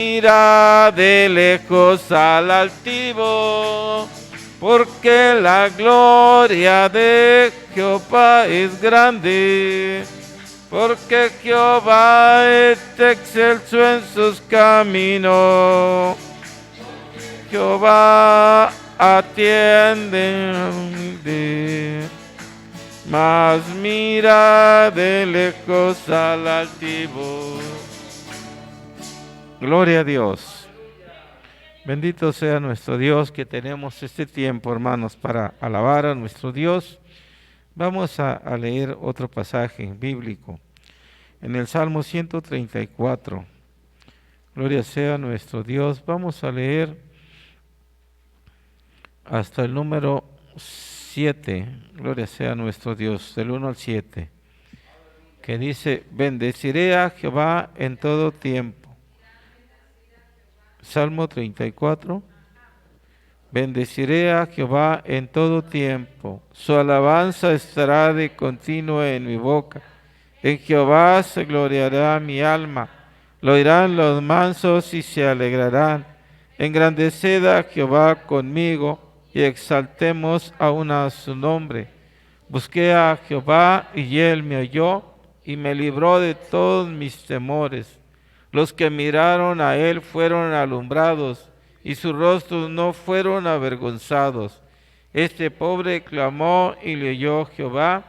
Mira de lejos al altivo, porque la gloria de Jehová es grande, porque Jehová es excelso en sus caminos. Jehová atiende, mas mira de lejos al altivo. Gloria a Dios. Bendito sea nuestro Dios que tenemos este tiempo, hermanos, para alabar a nuestro Dios. Vamos a leer otro pasaje bíblico en el Salmo 134. Gloria sea nuestro Dios. Vamos a leer hasta el número 7. Gloria sea nuestro Dios, del 1 al 7, que dice: bendeciré a Jehová en todo tiempo. Salmo 34. Bendeciré a Jehová en todo tiempo, su alabanza estará de continuo en mi boca. En Jehová se gloriará mi alma, lo oirán los mansos y se alegrarán. Engrandeced a Jehová conmigo y exaltemos aún a su nombre. Busqué a Jehová y él me oyó y me libró de todos mis temores. Los que miraron a él fueron alumbrados y sus rostros no fueron avergonzados. Este pobre clamó y le oyó Jehová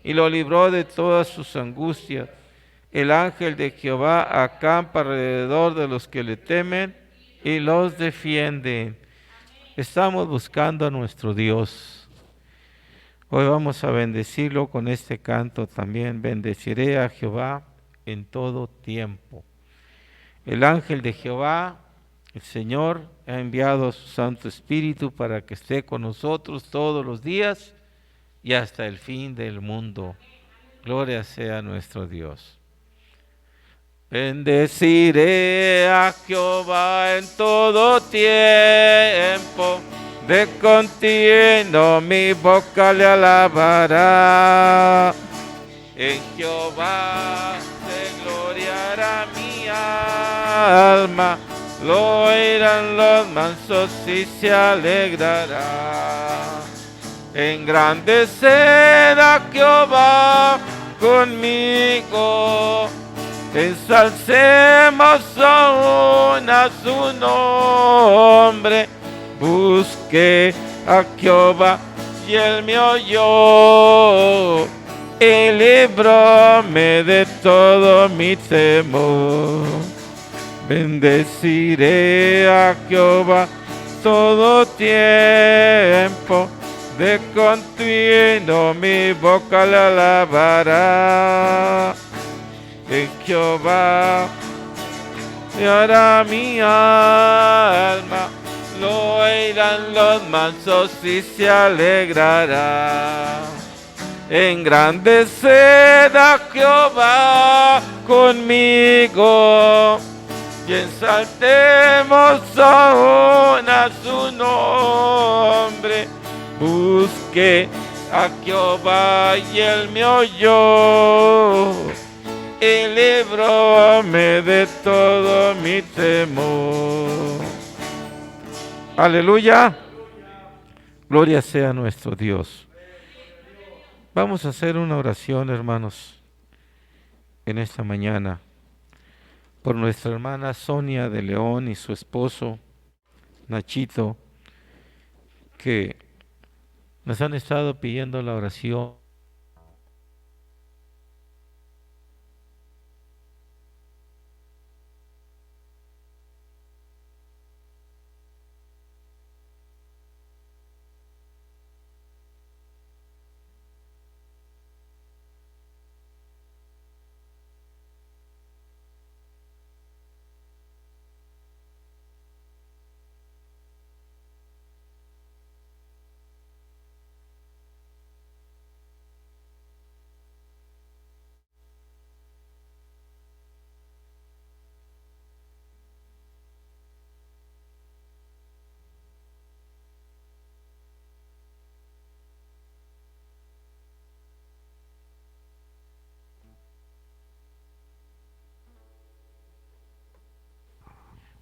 y lo libró de todas sus angustias. El ángel de Jehová acampa alrededor de los que le temen y los defiende. Estamos buscando a nuestro Dios. Hoy vamos a bendecirlo con este canto también. Bendeciré a Jehová en todo tiempo. El ángel de Jehová, el Señor, ha enviado a su Santo Espíritu para que esté con nosotros todos los días y hasta el fin del mundo. Gloria sea nuestro Dios. Bendeciré a Jehová en todo tiempo, de continuo mi boca le alabará. En Jehová se gloriará mi alma, lo oirán los mansos y se alegrará. Engrandeced a Jehová conmigo, ensalcemos aún a su nombre. Busqué a Jehová y él me oyó y libróme de todo mi temor. Bendeciré a Jehová todo tiempo, de continuo mi boca le alabará. En Jehová se hará mi alma, lo oirán los mansos y se alegrará. Engrandeced a Jehová conmigo y ensaltemos aún a su nombre. Busqué a Jehová y él me oyó y libróme de todo mi temor. Aleluya. Gloria sea a nuestro Dios. Vamos a hacer una oración, hermanos, en esta mañana, por nuestra hermana Sonia de León y su esposo, Nachito, que nos han estado pidiendo la oración.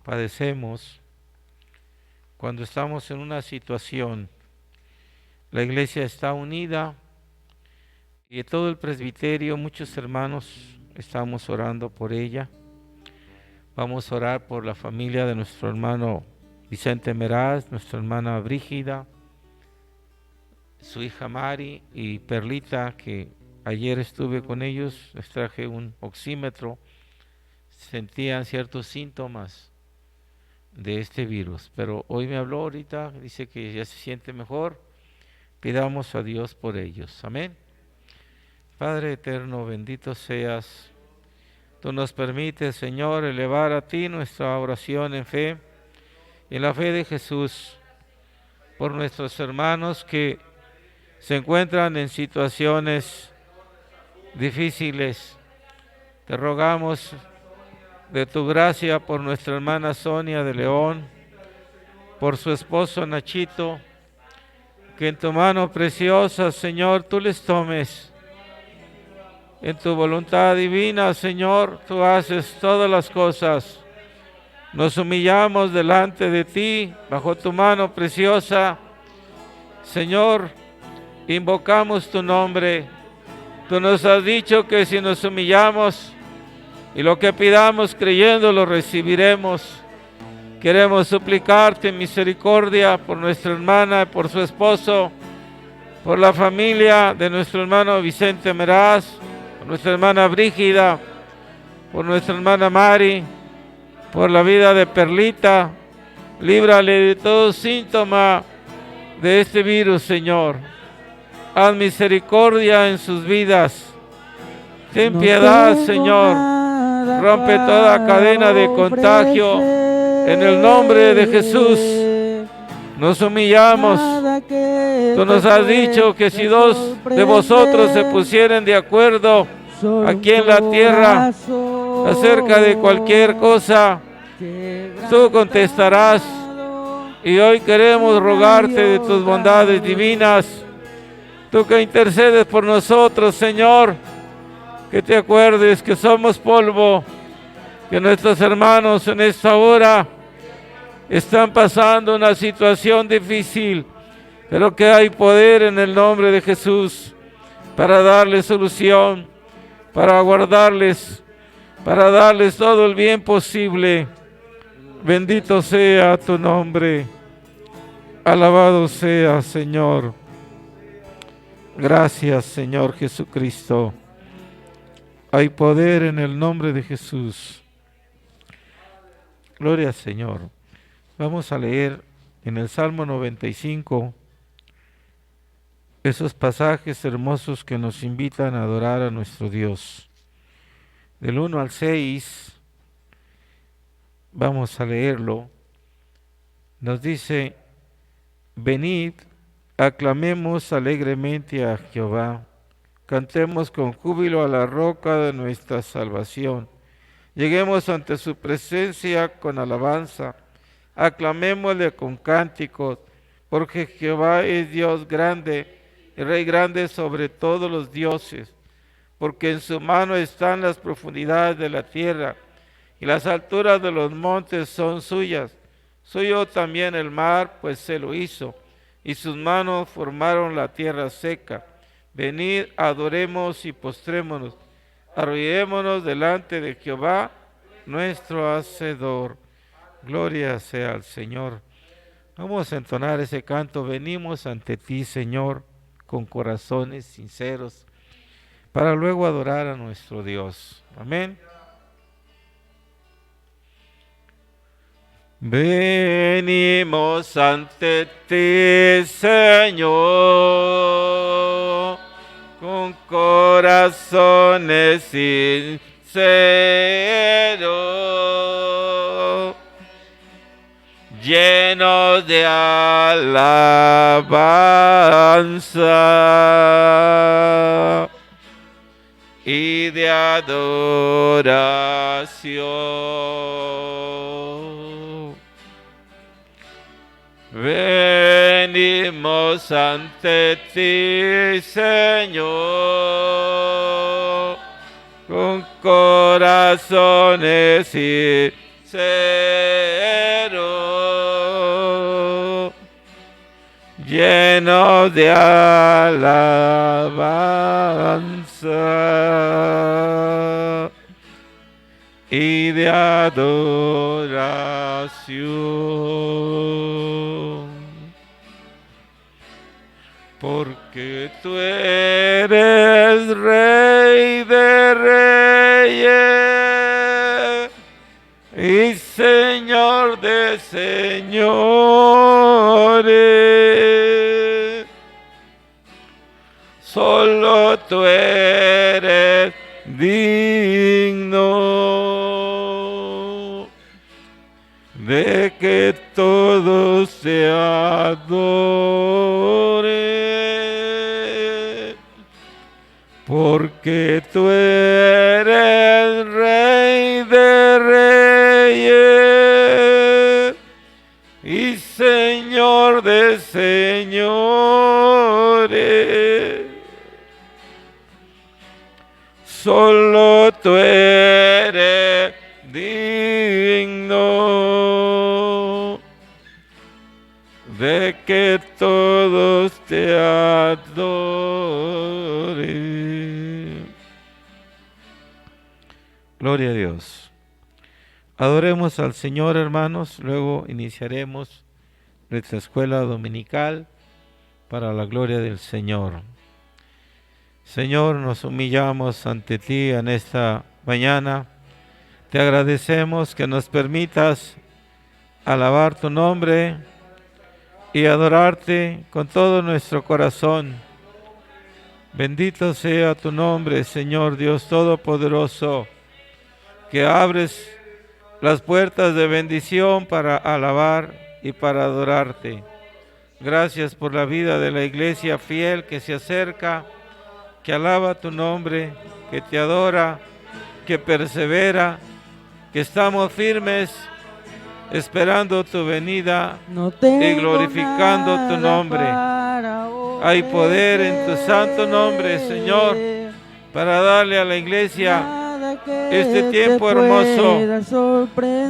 padecemos, cuando estamos en una situación, la iglesia está unida y todo el presbiterio, muchos hermanos, estamos orando por ella. Vamos a orar por la familia de nuestro hermano Vicente Meraz, nuestra hermana Brígida, su hija Mari y Perlita, que ayer estuve con ellos, les traje un oxímetro, sentían ciertos síntomas de este virus, pero hoy me habló ahorita, dice que ya se siente mejor. Pidamos a Dios por ellos. Amén. Padre eterno, bendito seas. Tú nos permites, Señor, elevar a ti nuestra oración en fe, en la fe de Jesús, por nuestros hermanos que se encuentran en situaciones difíciles. Te rogamos de tu gracia por nuestra hermana Sonia de León, por su esposo Nachito, que en tu mano preciosa, Señor, tú les tomes. En tu voluntad divina, Señor, tú haces todas las cosas. Nos humillamos delante de ti, bajo tu mano preciosa. Señor, invocamos tu nombre. Tú nos has dicho que si nos humillamos y lo que pidamos creyendo lo recibiremos. Queremos suplicarte misericordia por nuestra hermana, por su esposo, por la familia de nuestro hermano Vicente Meraz, por nuestra hermana Brígida, por nuestra hermana Mari, por la vida de Perlita. Líbrale de todo síntoma de este virus, Señor. Haz misericordia en sus vidas. Ten piedad, Señor. Rompe toda cadena de contagio. En el nombre de Jesús nos humillamos. Tú nos has dicho que si dos de vosotros se pusieren de acuerdo aquí en la tierra acerca de cualquier cosa, tú contestarás. Y hoy queremos rogarte de tus bondades divinas, tú que intercedes por nosotros, Señor, que te acuerdes que somos polvo, que nuestros hermanos en esta hora están pasando una situación difícil, pero que hay poder en el nombre de Jesús para darles solución, para guardarles, para darles todo el bien posible. Bendito sea tu nombre, alabado sea, Señor. Gracias, Señor Jesucristo. Hay poder en el nombre de Jesús. Gloria al Señor. Vamos a leer en el Salmo 95 esos pasajes hermosos que nos invitan a adorar a nuestro Dios. Del 1 al 6, vamos a leerlo. Nos dice: venid, aclamemos alegremente a Jehová, cantemos con júbilo a la roca de nuestra salvación. Lleguemos ante su presencia con alabanza, aclamémosle con cánticos, porque Jehová es Dios grande, y Rey grande sobre todos los dioses, porque en su mano están las profundidades de la tierra, y las alturas de los montes son suyas. Suyo también el mar, pues se lo hizo, y sus manos formaron la tierra seca. Venid, adoremos y postrémonos, arrodillémonos delante de Jehová, nuestro Hacedor. Gloria sea al Señor. Vamos a entonar ese canto. Venimos ante ti, Señor, con corazones sinceros, para luego adorar a nuestro Dios. Amén. Venimos ante ti, Señor, con corazones sinceros, llenos de alabanza y de adoración. Venimos ante ti, Señor, con corazones sinceros, llenos de alabanza y de adoración, porque tú eres Rey de reyes y Señor de señores. Solo tú eres digno de que todos te adoren, porque tú eres Rey de reyes y Señor de señores. Solo tú eres digno de que todos te adoren. Gloria a Dios. Adoremos al Señor, hermanos, luego iniciaremos nuestra escuela dominical para la gloria del Señor. Señor, nos humillamos ante ti en esta mañana. Te agradecemos que nos permitas alabar tu nombre y adorarte con todo nuestro corazón. Bendito sea tu nombre, Señor Dios Todopoderoso, que abres las puertas de bendición para alabar y para adorarte. Gracias por la vida de la iglesia fiel que se acerca, que alaba tu nombre, que te adora, que persevera, que estamos firmes esperando tu venida y glorificando tu nombre. Hay poder en tu santo nombre, Señor, para darle a la iglesia este tiempo hermoso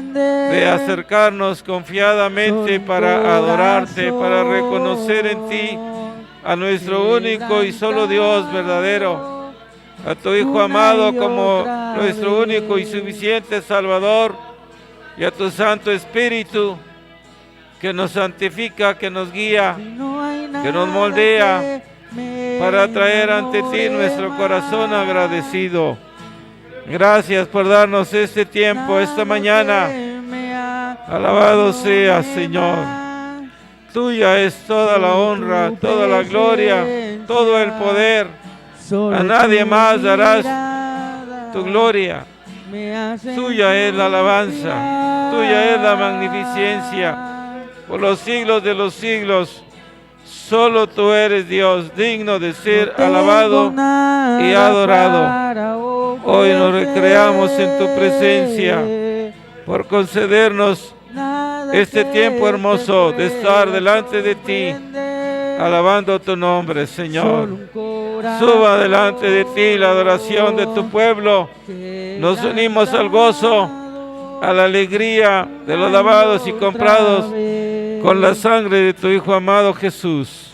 de acercarnos confiadamente para adorarte, para reconocer en ti a nuestro único y solo Dios verdadero, a tu Hijo amado como nuestro único y suficiente Salvador, y a tu Santo Espíritu que nos santifica, que nos guía, que nos moldea para traer ante ti nuestro corazón agradecido. Gracias por darnos este tiempo, esta mañana. Alabado sea, Señor. Tuya es toda la honra, toda la gloria, todo el poder. A nadie más darás tu gloria. Tuya es la alabanza, tuya es la magnificencia. Por los siglos de los siglos, solo tú eres Dios, digno de ser alabado y adorado. Hoy nos recreamos en tu presencia por concedernos este tiempo hermoso de estar delante de ti, alabando tu nombre, Señor. Suba delante de ti la adoración de tu pueblo. Nos unimos al gozo, a la alegría de los lavados y comprados con la sangre de tu Hijo amado Jesús.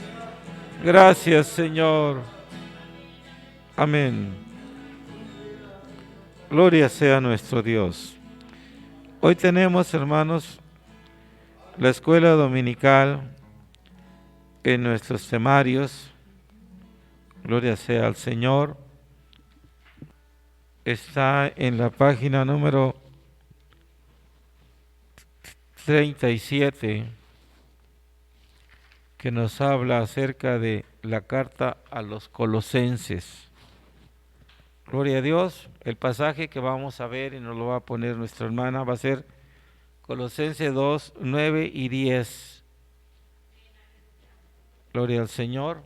Gracias, Señor. Amén. Gloria sea nuestro Dios. Hoy tenemos, hermanos, la escuela dominical en nuestros temarios. Gloria sea al Señor. Está en la página número 37, que nos habla acerca de la carta a los colosenses. Gloria a Dios. El pasaje que vamos a ver y nos lo va a poner nuestra hermana va a ser Colosenses 2, 9 y 10. Gloria al Señor.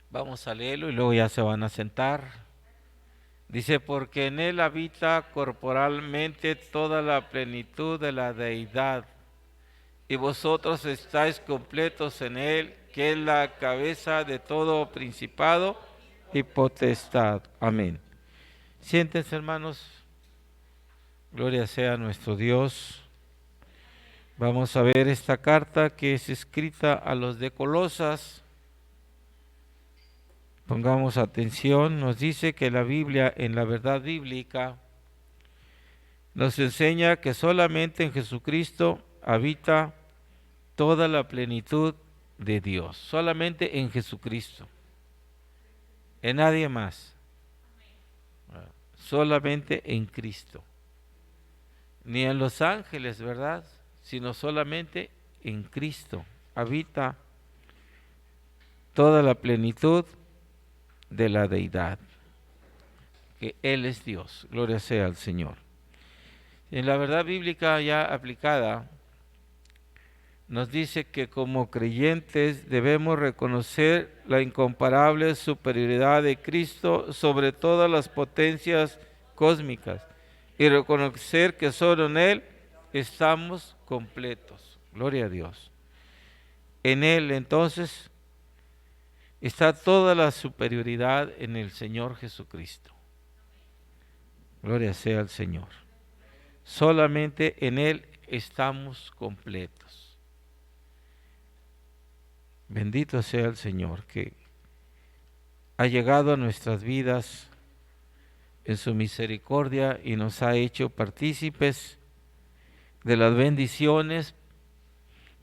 Vamos a leerlo y luego ya se van a sentar. Dice, porque en él habita corporalmente toda la plenitud de la deidad, y vosotros estáis completos en él, que es la cabeza de todo principado y potestad. Amén. Siéntense, hermanos. Gloria sea a nuestro Dios. Vamos a ver esta carta que es escrita a los de Colosas. Pongamos atención, nos dice que la Biblia, en la verdad bíblica, nos enseña que solamente en Jesucristo habita toda la plenitud de Dios, solamente en Jesucristo, en nadie más, solamente en Cristo, ni en los ángeles, ¿verdad? Sino solamente en Cristo habita toda la plenitud de la deidad, que Él es Dios, gloria sea al Señor. En la verdad bíblica ya aplicada, nos dice que como creyentes debemos reconocer la incomparable superioridad de Cristo sobre todas las potencias cósmicas y reconocer que solo en Él estamos completos. Gloria a Dios. En Él entonces está toda la superioridad en el Señor Jesucristo. Gloria sea al Señor. Solamente en Él estamos completos. Bendito sea el Señor que ha llegado a nuestras vidas en su misericordia y nos ha hecho partícipes de las bendiciones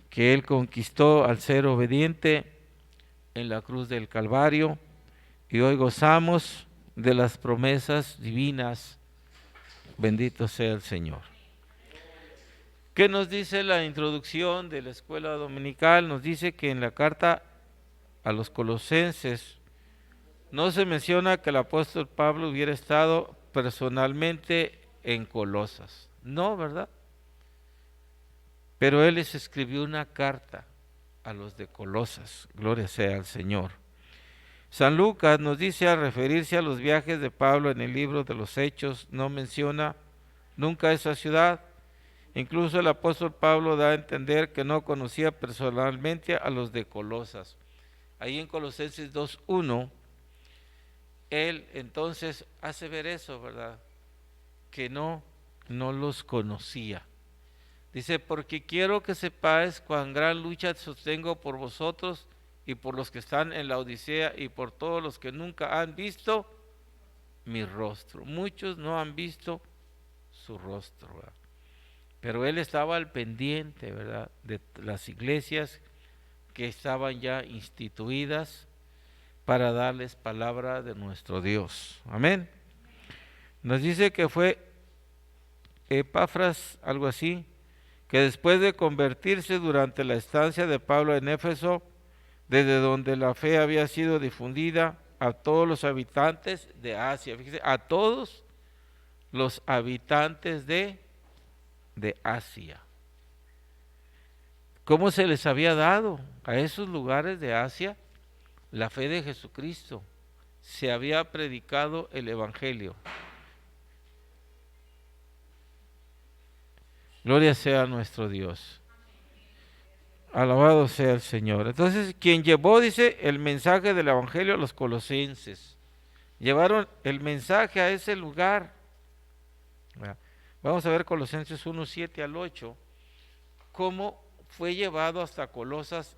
que Él conquistó al ser obediente en la cruz del Calvario, y hoy gozamos de las promesas divinas. Bendito sea el Señor. ¿Qué nos dice la introducción de la escuela dominical? Nos dice que en la carta a los Colosenses no se menciona que el apóstol Pablo hubiera estado personalmente en Colosas. No, ¿verdad? Pero él les escribió una carta a los de Colosas. Gloria sea al Señor. San Lucas nos dice, al referirse a los viajes de Pablo en el libro de los Hechos, no menciona nunca esa ciudad. Incluso el apóstol Pablo da a entender que no conocía personalmente a los de Colosas. Ahí en Colosenses 2:1, él entonces hace ver eso, ¿verdad? Que no los conocía. Dice, porque quiero que sepáis cuán gran lucha sostengo por vosotros y por los que están en la Odisea y por todos los que nunca han visto mi rostro. Muchos no han visto su rostro, ¿verdad? Pero él estaba al pendiente, ¿verdad?, de las iglesias que estaban ya instituidas para darles palabra de nuestro Dios. Amén. Nos dice que fue Epafras, algo así, que después de convertirse durante la estancia de Pablo en Éfeso, desde donde la fe había sido difundida a todos los habitantes de Asia, fíjese, a todos los habitantes de Asia. ¿Cómo se les había dado a esos lugares de Asia la fe de Jesucristo? Se había predicado el Evangelio. Gloria sea a nuestro Dios. Alabado sea el Señor. Entonces, quien llevó, dice, el mensaje del Evangelio a los colosenses. Llevaron el mensaje a ese lugar. Vamos a ver Colosenses 1:7 al 8. Cómo fue llevado hasta Colosas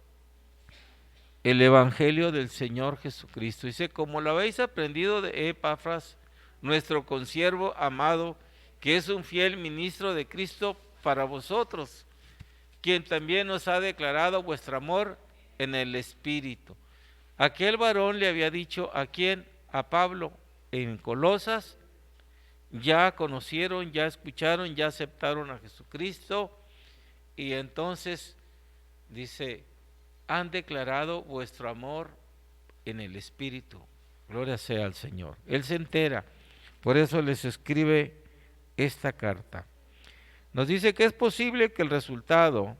el Evangelio del Señor Jesucristo. Dice, como lo habéis aprendido de Epafras, nuestro consiervo amado, que es un fiel ministro de Cristo para vosotros, quien también os ha declarado vuestro amor en el Espíritu. Aquel varón le había dicho a quién, a Pablo, en Colosas, ya conocieron, ya escucharon, ya aceptaron a Jesucristo, y entonces dice, han declarado vuestro amor en el Espíritu. Gloria sea al Señor. Él se entera, por eso les escribe esta carta. Nos dice que es posible que el resultado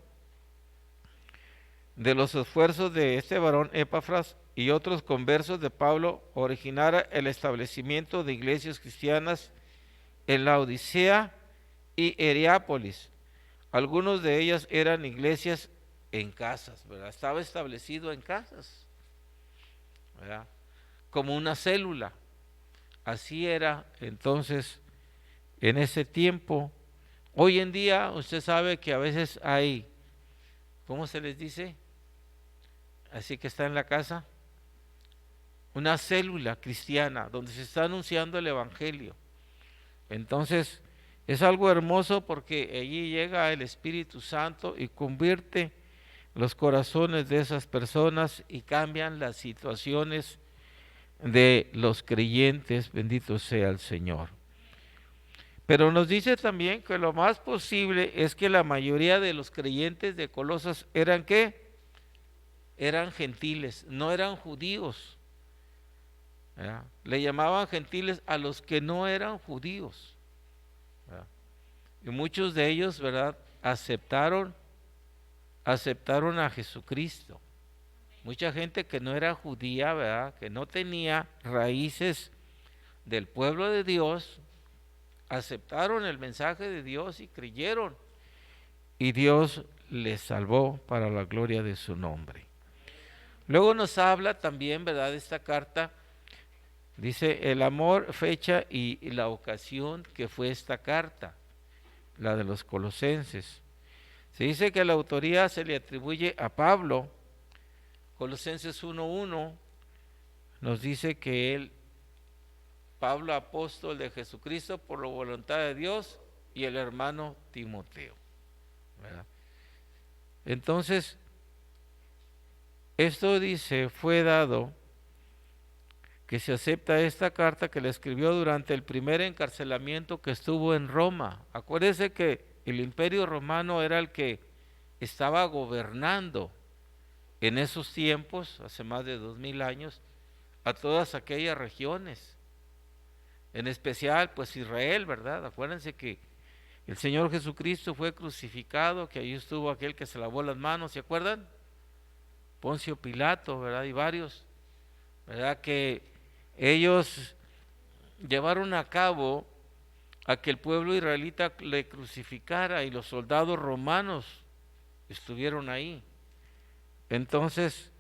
de los esfuerzos de este varón Epafras y otros conversos de Pablo originara el establecimiento de iglesias cristianas en la Odisea y Hierápolis. Algunos de ellas eran iglesias en casas, ¿verdad? Estaba establecido en casas, ¿verdad?, como una célula. Así era entonces en ese tiempo Hoy en día usted sabe que a veces hay, ¿cómo se les dice? Así que está en la casa, una célula cristiana donde se está anunciando el Evangelio. Entonces, es algo hermoso porque allí llega el Espíritu Santo y convierte los corazones de esas personas y cambian las situaciones de los creyentes, bendito sea el Señor. Pero nos dice también que lo más posible es que la mayoría de los creyentes de Colosas eran ¿qué? Eran gentiles, no eran judíos. ¿Verdad? Le llamaban gentiles a los que no eran judíos. ¿Verdad? Y muchos de ellos, ¿verdad? Aceptaron a Jesucristo. Mucha gente que no era judía, ¿verdad? Que no tenía raíces del pueblo de Dios, aceptaron el mensaje de Dios y creyeron. Y Dios les salvó para la gloria de su nombre. Luego nos habla también, ¿verdad? Esta carta dice el amor, fecha y la ocasión que fue esta carta, la de los colosenses. Se dice que la autoría se le atribuye a Pablo. Colosenses 1:1 nos dice que él, Pablo, apóstol de Jesucristo por la voluntad de Dios, y el hermano Timoteo, ¿verdad? Entonces, esto dice, fue dado que se acepta esta carta que le escribió durante el primer encarcelamiento que estuvo en Roma. Acuérdese que el Imperio Romano era el que estaba gobernando en esos tiempos, hace más de 2000 años, a todas aquellas regiones. En especial, pues Israel, ¿verdad? Acuérdense que el Señor Jesucristo fue crucificado, que ahí estuvo aquel que se lavó las manos, ¿se acuerdan? Poncio Pilato, ¿verdad? Y varios, ¿verdad? Que ellos llevaron a cabo a que el pueblo israelita le crucificara y los soldados romanos estuvieron ahí. Entonces,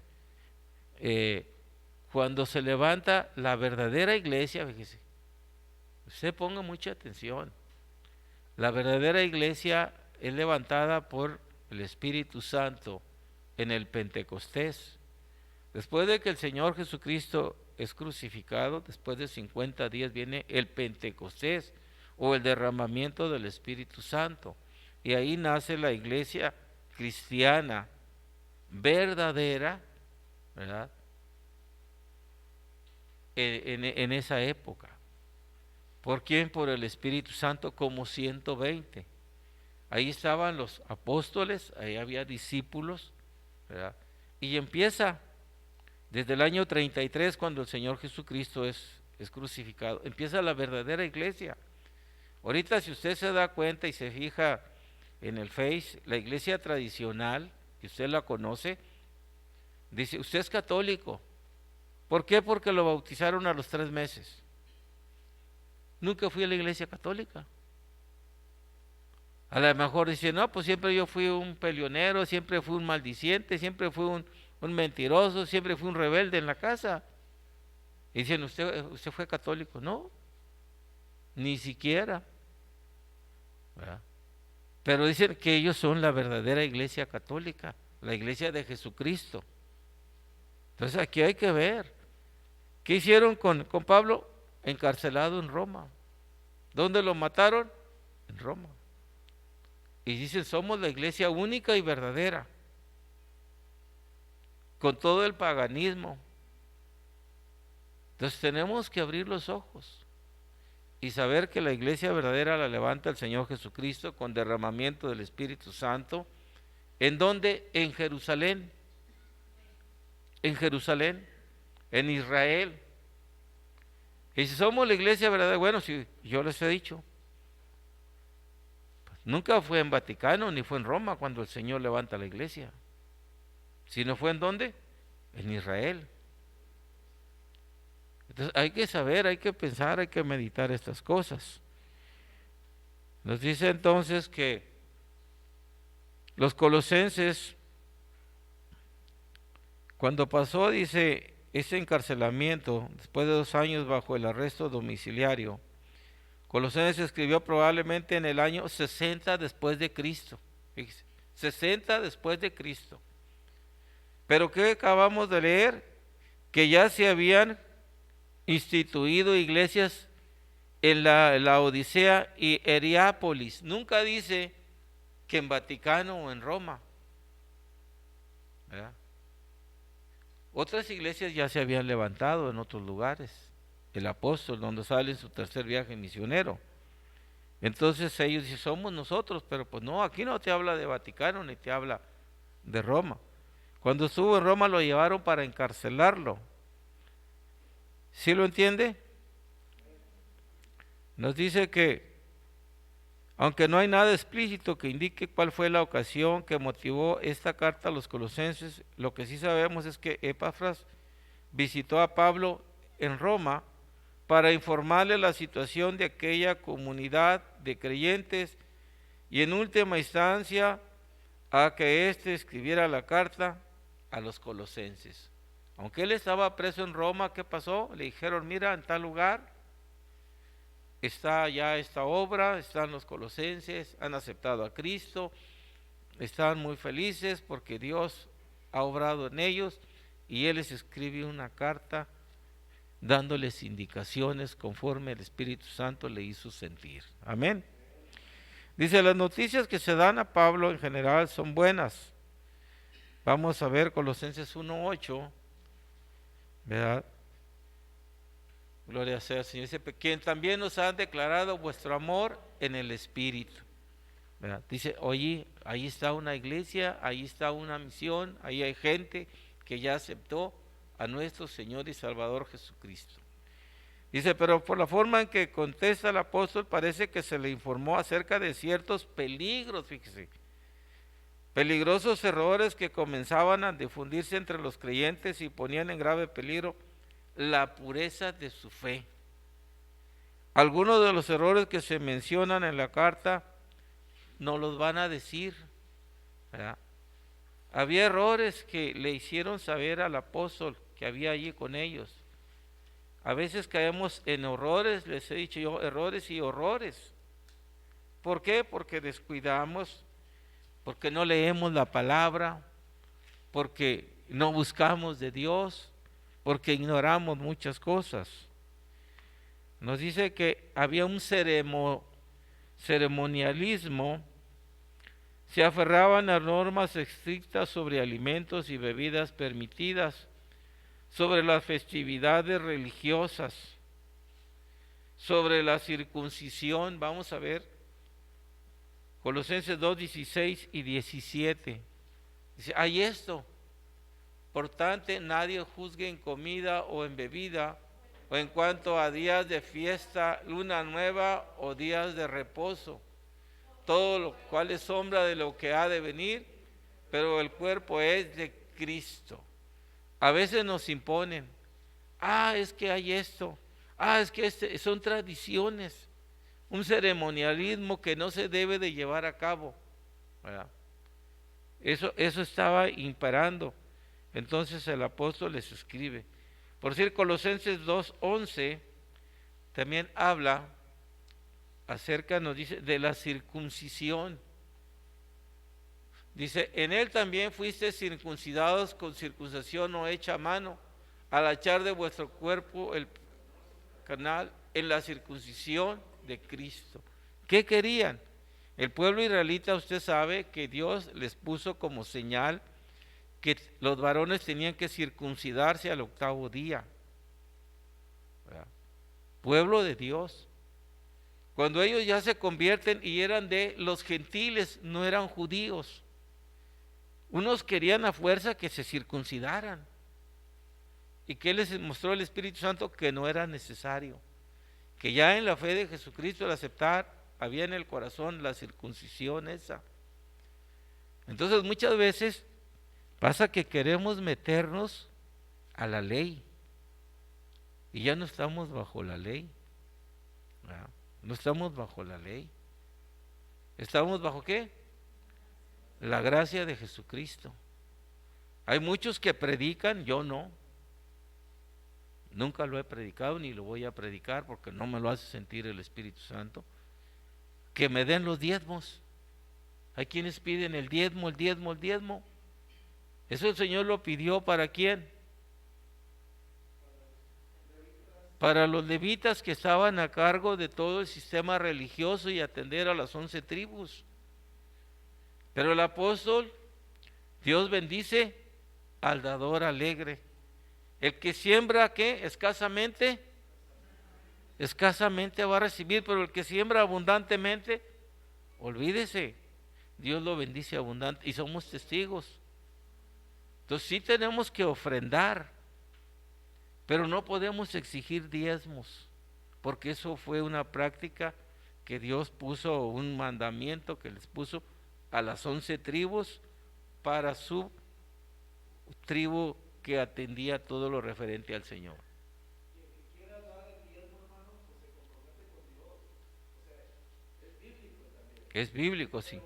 cuando se levanta la verdadera iglesia, fíjese, usted ponga mucha atención, la verdadera iglesia es levantada por el Espíritu Santo en el Pentecostés. Después de que el Señor Jesucristo es crucificado, después de 50 días viene el Pentecostés o el derramamiento del Espíritu Santo. Y ahí nace la iglesia cristiana verdadera, ¿verdad? En esa época. ¿Por quién? Por el Espíritu Santo, como 120. Ahí estaban los apóstoles, ahí había discípulos, ¿verdad? Y empieza desde el año 33, cuando el Señor Jesucristo es crucificado, empieza la verdadera iglesia. Ahorita, si usted se da cuenta y se fija en el Face, la iglesia tradicional, que usted la conoce, dice, usted es católico. ¿Por qué? Porque lo bautizaron a los 3 meses. Nunca fui a la iglesia católica. A lo mejor dice, no, pues siempre yo fui un peleonero, siempre fui un maldiciente, siempre fui un mentiroso, siempre fui un rebelde en la casa. Y dicen, ¿usted fue católico? No, ni siquiera. ¿Verdad? Pero dicen que ellos son la verdadera iglesia católica, la iglesia de Jesucristo. Entonces aquí hay que ver, ¿qué hicieron con Pablo? Encarcelado en Roma. ¿Dónde lo mataron? En Roma. Y dicen, somos la iglesia única y verdadera, con todo el paganismo. Entonces tenemos que abrir los ojos y saber que la iglesia verdadera la levanta el Señor Jesucristo con derramamiento del Espíritu Santo. ¿En dónde? En Jerusalén. En Jerusalén, en Israel. Y si somos la iglesia verdadera, bueno, si yo les he dicho, pues nunca fue en Vaticano ni fue en Roma cuando el Señor levanta la iglesia, sino fue en dónde? En Israel. Entonces hay que saber, hay que pensar, hay que meditar estas cosas. Nos dice entonces que los colosenses, cuando pasó, dice, ese encarcelamiento, después de 2 años bajo el arresto domiciliario, Colosenses se escribió probablemente en el año 60 después de Cristo. Fíjese, 60 después de Cristo. Pero ¿qué acabamos de leer? Que ya se habían instituido iglesias en la Odisea y Heriápolis. Nunca dice que en Vaticano o en Roma, ¿verdad? Otras iglesias ya se habían levantado en otros lugares. El apóstol, donde sale en su tercer viaje misionero. Entonces ellos dicen, somos nosotros, pero pues no, aquí no te habla de Vaticano ni te habla de Roma. Cuando estuvo en Roma lo llevaron para encarcelarlo. ¿Sí lo entiende? Nos dice que, aunque no hay nada explícito que indique cuál fue la ocasión que motivó esta carta a los colosenses, lo que sí sabemos es que Epafras visitó a Pablo en Roma para informarle la situación de aquella comunidad de creyentes y en última instancia a que éste escribiera la carta a los colosenses. Aunque él estaba preso en Roma, ¿qué pasó? Le dijeron, mira, en tal lugar está ya esta obra, están los colosenses, han aceptado a Cristo, están muy felices porque Dios ha obrado en ellos y él les escribe una carta dándoles indicaciones conforme el Espíritu Santo le hizo sentir. Amén. Dice, las noticias que se dan a Pablo en general son buenas. Vamos a ver Colosenses 1:8, ¿verdad? Gloria sea al Señor. Dice, quien también nos ha declarado vuestro amor en el Espíritu. ¿Verdad? Dice, oye, ahí está una iglesia, ahí está una misión, ahí hay gente que ya aceptó a nuestro Señor y Salvador Jesucristo. Dice, pero por la forma en que contesta el apóstol parece que se le informó acerca de ciertos peligros, fíjese, peligrosos errores que comenzaban a difundirse entre los creyentes y ponían en grave peligro la pureza de su fe. Algunos de los errores que se mencionan en la carta no los van a decir, ¿verdad? Había errores que le hicieron saber al apóstol que había allí con ellos. A veces caemos en horrores, les he dicho yo, errores y horrores. ¿Por qué? Porque descuidamos, porque no leemos la palabra, porque no buscamos de Dios, porque ignoramos muchas cosas. Nos dice que había un ceremonialismo, se aferraban a normas estrictas sobre alimentos y bebidas permitidas, sobre las festividades religiosas, sobre la circuncisión. Vamos a ver Colosenses 2:16 y 17. Dice, hay esto, por tanto nadie juzgue en comida o en bebida, o en cuanto a días de fiesta, luna nueva o días de reposo, todo lo cual es sombra de lo que ha de venir, pero el cuerpo es de Cristo. A veces nos imponen, es que hay esto, es que son tradiciones, un ceremonialismo que no se debe de llevar a cabo, ¿verdad? Eso estaba imperando. Entonces el apóstol les escribe. Por decir, Colosenses 2:11 también habla acerca, nos dice, de la circuncisión. Dice, en él también fuisteis circuncidados con circuncisión no hecha a mano, al echar de vuestro cuerpo el canal en la circuncisión de Cristo. ¿Qué querían? El pueblo israelita, usted sabe que Dios les puso como señal que los varones tenían que circuncidarse al 8º día. ¿Verdad? Pueblo de Dios. Cuando ellos ya se convierten y eran de los gentiles, no eran judíos. Unos querían a fuerza que se circuncidaran. ¿Y qué les mostró el Espíritu Santo? Que no era necesario. Que ya en la fe de Jesucristo, al aceptar, había en el corazón la circuncisión esa. Entonces muchas veces pasa que queremos meternos a la ley y ya no estamos bajo la ley. No estamos bajo la ley. ¿Estamos bajo qué? La gracia de Jesucristo. Hay muchos que predican, yo no. nunca lo he predicado ni lo voy a predicar porque no me lo hace sentir el Espíritu Santo, que me den los diezmos. Hay quienes piden el diezmo, el diezmo, el diezmo. Eso el Señor lo pidió ¿para quién? Para los levitas que estaban a cargo de todo el sistema religioso y atender a las 11 tribus. Pero el apóstol, Dios bendice al dador alegre. El que siembra, ¿qué? Escasamente va a recibir, pero el que siembra abundantemente, olvídese, Dios lo bendice abundante y somos testigos. Entonces sí tenemos que ofrendar, pero no podemos exigir diezmos, porque eso fue una práctica que Dios puso, un mandamiento que les puso a las 11 tribus para su tribu que atendía todo lo referente al Señor. Es bíblico, sí.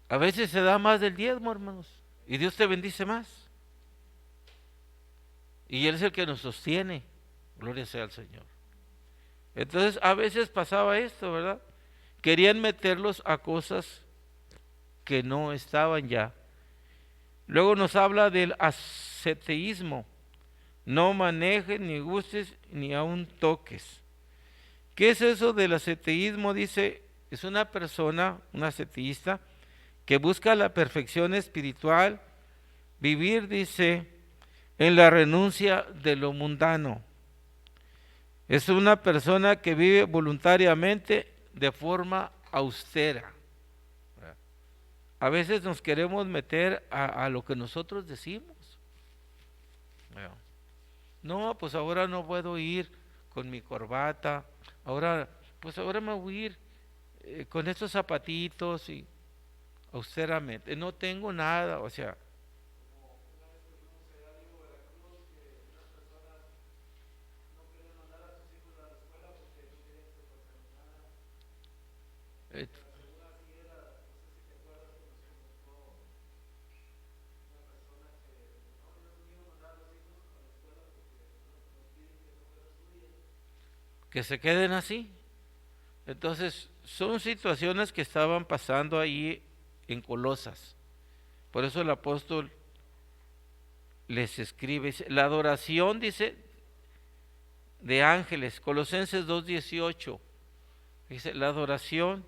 A veces se da más del diezmo, hermanos, y Dios te bendice más. Y Él es el que nos sostiene. Gloria sea al Señor. Entonces, a veces pasaba esto, ¿verdad? Querían meterlos a cosas que no estaban ya. Luego nos habla del asceteísmo. No manejes, ni gustes, ni aun toques. ¿Qué es eso del asceteísmo? Dice, es una persona, un asceteísta, que busca la perfección espiritual, vivir, dice, en la renuncia de lo mundano. Es una persona que vive voluntariamente de forma austera. A veces nos queremos meter a lo que nosotros decimos. No, pues ahora no puedo ir con mi corbata, ahora me voy a ir con estos zapatitos y austeramente, no tengo nada, o sea. eh, que se queden así. Entonces, son situaciones que estaban pasando ahí en Colosas. Por eso el apóstol les escribe, la adoración, dice, de ángeles, Colosenses 2:18, dice, la adoración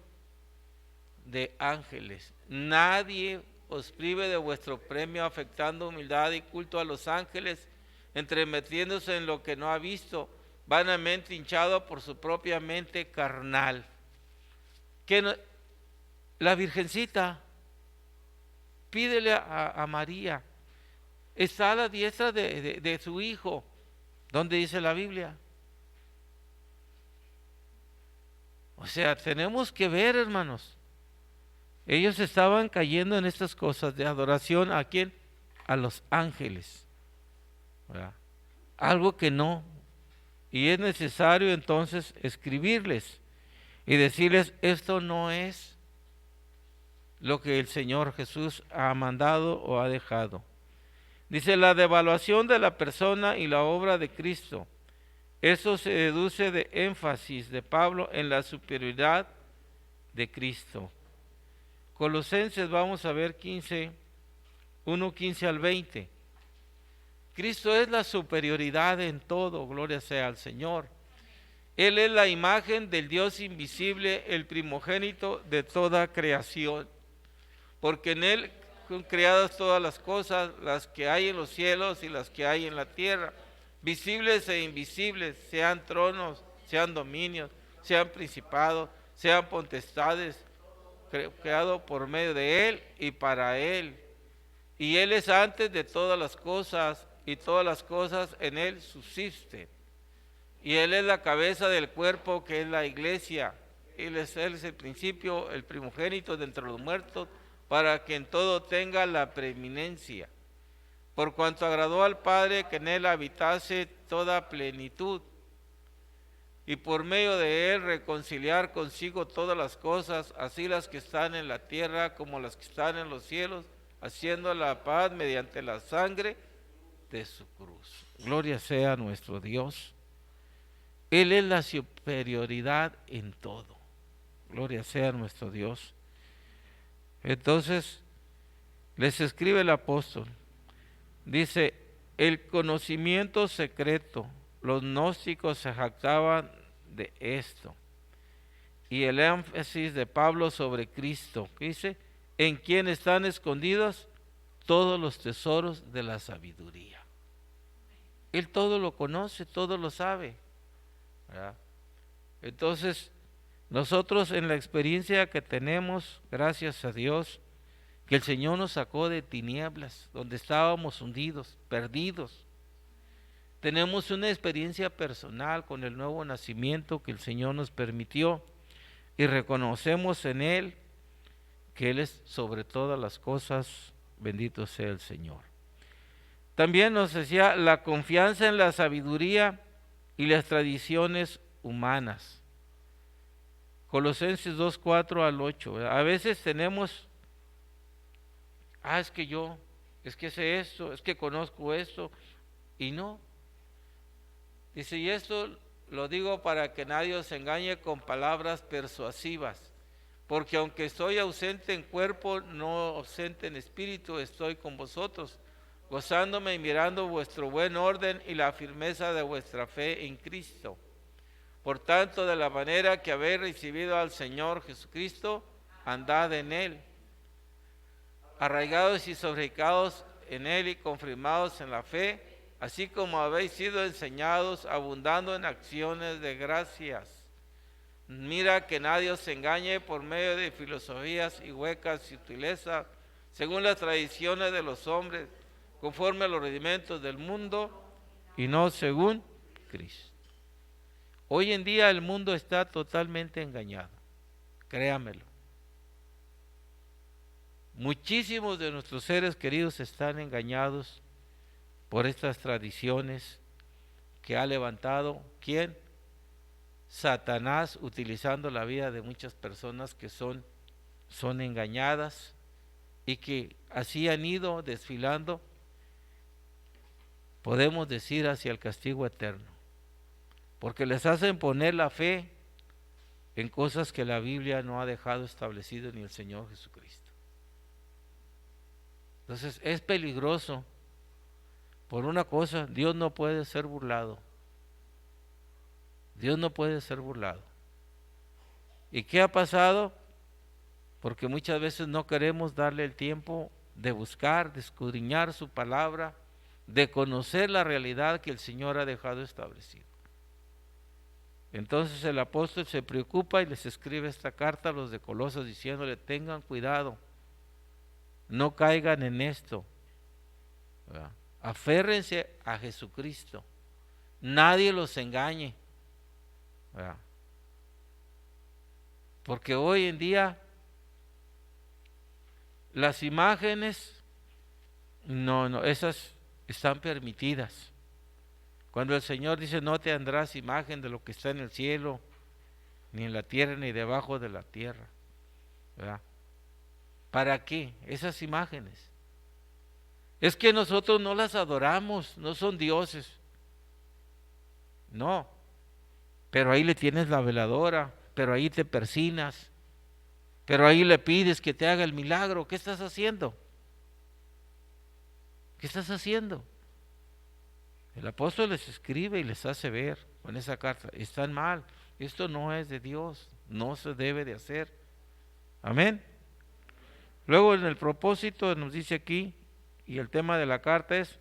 de ángeles. Nadie os prive de vuestro premio afectando humildad y culto a los ángeles, entremetiéndose en lo que no ha visto, vanamente hinchado por su propia mente carnal. Que no, la Virgencita, pídele a María, está a la diestra de su hijo, donde dice la Biblia. O sea, tenemos que ver, hermanos, ellos estaban cayendo en estas cosas de adoración. ¿A quién? A los ángeles, ¿verdad? Algo que no. Y es necesario entonces escribirles y decirles, esto no es lo que el Señor Jesús ha mandado o ha dejado. Dice, la devaluación de la persona y la obra de Cristo. Eso se deduce de énfasis de Pablo en la superioridad de Cristo. Colosenses, vamos a ver 1:15 al 20. Cristo es la superioridad en todo, gloria sea al Señor. Él es la imagen del Dios invisible, el primogénito de toda creación. Porque en Él son creadas todas las cosas, las que hay en los cielos y las que hay en la tierra, visibles e invisibles, sean tronos, sean dominios, sean principados, sean potestades, creado por medio de Él y para Él. Y Él es antes de todas las cosas, y todas las cosas en Él subsisten. Y Él es la cabeza del cuerpo, que es la iglesia. Él es el principio, el primogénito de entre los muertos, para que en todo tenga la preeminencia. por cuanto agradó al Padre que en él habitase toda plenitud, y por medio de él reconciliar consigo todas las cosas, así las que están en la tierra como las que están en los cielos, haciendo la paz mediante la sangre de su cruz. Gloria sea a nuestro Dios. Él es la superioridad en todo. Gloria sea a nuestro Dios. Entonces, les escribe el apóstol. Dice, el conocimiento secreto. Los gnósticos se jactaban de esto. Y el énfasis de Pablo sobre Cristo. Dice, en quien están escondidos todos los tesoros de la sabiduría. Él todo lo conoce, todo lo sabe, ¿verdad? Entonces, nosotros en la experiencia que tenemos, gracias a Dios, que el Señor nos sacó de tinieblas, donde estábamos hundidos, perdidos. Tenemos una experiencia personal con el nuevo nacimiento que el Señor nos permitió y reconocemos en Él que Él es sobre todas las cosas, bendito sea el Señor. También nos decía la confianza en la sabiduría y las tradiciones humanas. Colosenses 2, 4 al 8. ¿Verdad? A veces tenemos, es que sé esto, es que conozco esto, y no. Dice, y esto lo digo para que nadie os engañe con palabras persuasivas, porque aunque estoy ausente en cuerpo, no ausente en espíritu, estoy con vosotros, gozándome y mirando vuestro buen orden y la firmeza de vuestra fe en Cristo. Por tanto, de la manera que habéis recibido al Señor Jesucristo, andad en Él, arraigados y soficados en Él y confirmados en la fe, así como habéis sido enseñados, abundando en acciones de gracias. Mira que nadie os engañe por medio de filosofías y huecas sutilezas, según las tradiciones de los hombres, conforme a los rudimentos del mundo y no según Cristo. Hoy en día el mundo está totalmente engañado, créamelo. Muchísimos de nuestros seres queridos están engañados por estas tradiciones que ha levantado, ¿quién? Satanás, utilizando la vida de muchas personas que son engañadas y que así han ido desfilando, podemos decir, hacia el castigo eterno, porque les hacen poner la fe en cosas que la Biblia no ha dejado establecido ni el Señor Jesucristo. Entonces es peligroso. Por una cosa, Dios no puede ser burlado. Dios no puede ser burlado. ¿Y qué ha pasado? Porque muchas veces no queremos darle el tiempo de buscar, de escudriñar su palabra, de conocer la realidad que el Señor ha dejado establecido. Entonces el apóstol se preocupa y les escribe esta carta a los de Colosas diciéndole, tengan cuidado, no caigan en esto, ¿verdad? Aférrense a Jesucristo, nadie los engañe, ¿verdad? Porque hoy en día las imágenes, esas están permitidas. Cuando el Señor dice no te tendrás imagen de lo que está en el cielo, ni en la tierra, ni debajo de la tierra, ¿verdad? ¿Para qué esas imágenes? Es que nosotros no las adoramos, no son dioses. No, pero ahí le tienes la veladora, pero ahí te persinas, pero ahí le pides que te haga el milagro. ¿Qué estás haciendo? ¿Qué estás haciendo? El apóstol les escribe y les hace ver con esa carta, están mal, esto no es de Dios, no se debe de hacer. Amén. Luego en el propósito nos dice aquí, y el tema de la carta es,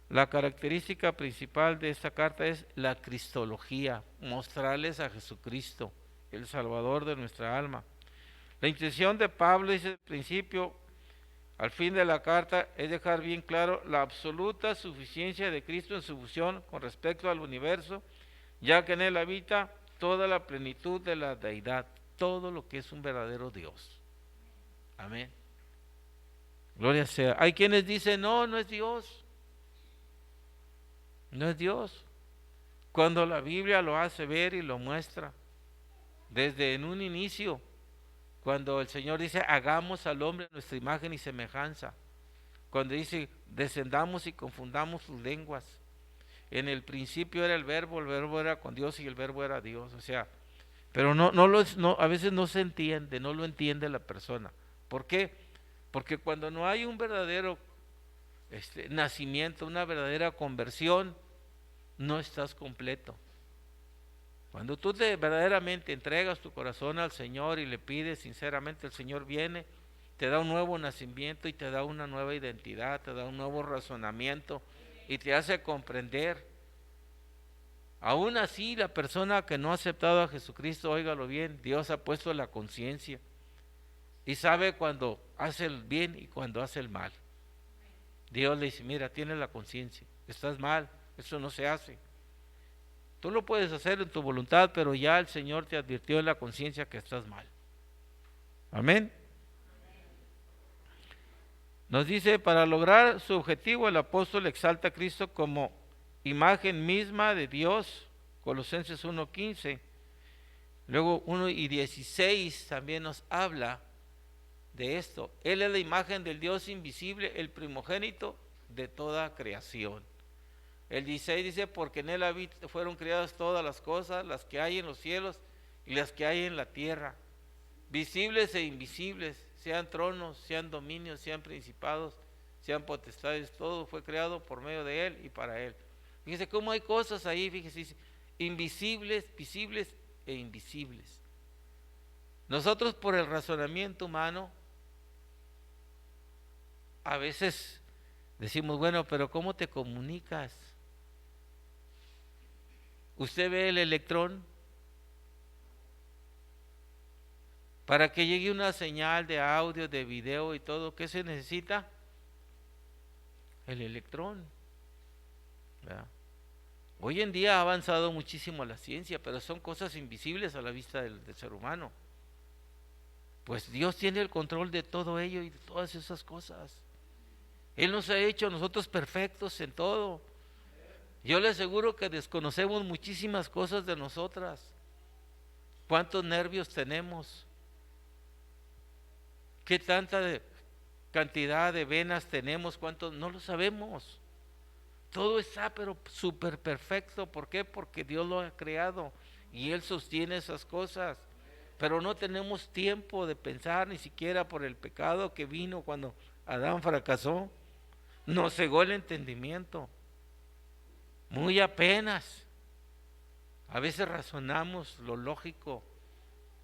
la característica principal de esta carta es la cristología, mostrarles a Jesucristo, el Salvador de nuestra alma. La intención de Pablo, dice al principio, al fin de la carta, es dejar bien claro la absoluta suficiencia de Cristo en su función con respecto al universo, ya que en él habita toda la plenitud de la deidad, todo lo que es un verdadero Dios. Amén. Gloria sea. Hay quienes dicen, no es Dios. No es Dios. Cuando la Biblia lo hace ver y lo muestra, desde en un inicio, cuando el Señor dice, hagamos al hombre a nuestra imagen y semejanza, cuando dice, descendamos y confundamos sus lenguas, en el principio era el verbo era con Dios y el verbo era Dios, o sea, pero a veces no se entiende, no lo entiende la persona. ¿Por qué? Porque cuando no hay un verdadero nacimiento, una verdadera conversión, no estás completo. Cuando tú verdaderamente entregas tu corazón al Señor y le pides sinceramente, el Señor viene, te da un nuevo nacimiento y te da una nueva identidad, te da un nuevo razonamiento y te hace comprender. Aún así, la persona que no ha aceptado a Jesucristo, óigalo bien, Dios ha puesto la conciencia y sabe cuando hace el bien y cuando hace el mal. Dios le dice, mira, tienes la conciencia, estás mal, eso no se hace. Tú lo puedes hacer en tu voluntad, pero ya el Señor te advirtió en la conciencia que estás mal. Amén. Nos dice, para lograr su objetivo, el apóstol exalta a Cristo como imagen misma de Dios, Colosenses 1:15. Luego 1:16 también nos habla de esto. Él es la imagen del Dios invisible, el primogénito de toda creación. El 16 dice, porque en él fueron creadas todas las cosas, las que hay en los cielos y las que hay en la tierra, visibles e invisibles, sean tronos, sean dominios, sean principados, sean potestades, todo fue creado por medio de él y para él. Fíjese cómo hay cosas ahí, fíjese, dice, invisibles, visibles e invisibles. Nosotros por el razonamiento humano, a veces decimos, bueno, pero ¿cómo te comunicas? Usted ve el electrón, para que llegue una señal de audio, de video y todo, ¿qué se necesita? El electrón, ¿verdad? Hoy en día ha avanzado muchísimo la ciencia, pero son cosas invisibles a la vista del ser humano. Pues Dios tiene el control de todo ello y de todas esas cosas. Él nos ha hecho a nosotros perfectos en todo. Yo le aseguro que desconocemos muchísimas cosas de nosotras. ¿Cuántos nervios tenemos? ¿Qué tanta cantidad de venas tenemos? ¿Cuántos? No lo sabemos. Todo está pero súper perfecto. ¿Por qué? Porque Dios lo ha creado y Él sostiene esas cosas. Pero no tenemos tiempo de pensar ni siquiera por el pecado que vino cuando Adán fracasó. Nos cegó el entendimiento. Muy apenas. A veces razonamos lo lógico,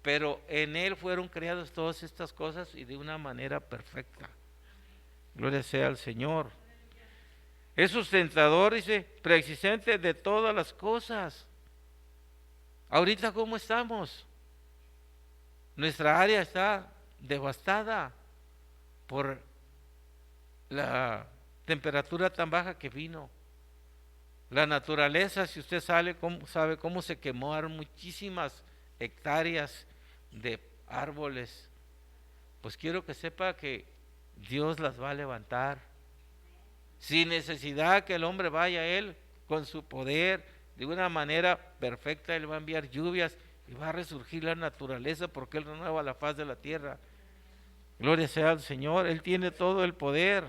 pero en Él fueron creadas todas estas cosas y de una manera perfecta. Gloria sea al Señor. Es sustentador, dice, preexistente de todas las cosas. Ahorita, ¿cómo estamos? Nuestra área está devastada por la temperatura tan baja que vino. La naturaleza, si usted sabe cómo se quemaron muchísimas hectáreas de árboles, pues quiero que sepa que Dios las va a levantar. Sin necesidad que el hombre vaya a Él con su poder, de una manera perfecta, Él va a enviar lluvias y va a resurgir la naturaleza porque Él renueva la faz de la tierra. Gloria sea al Señor, Él tiene todo el poder.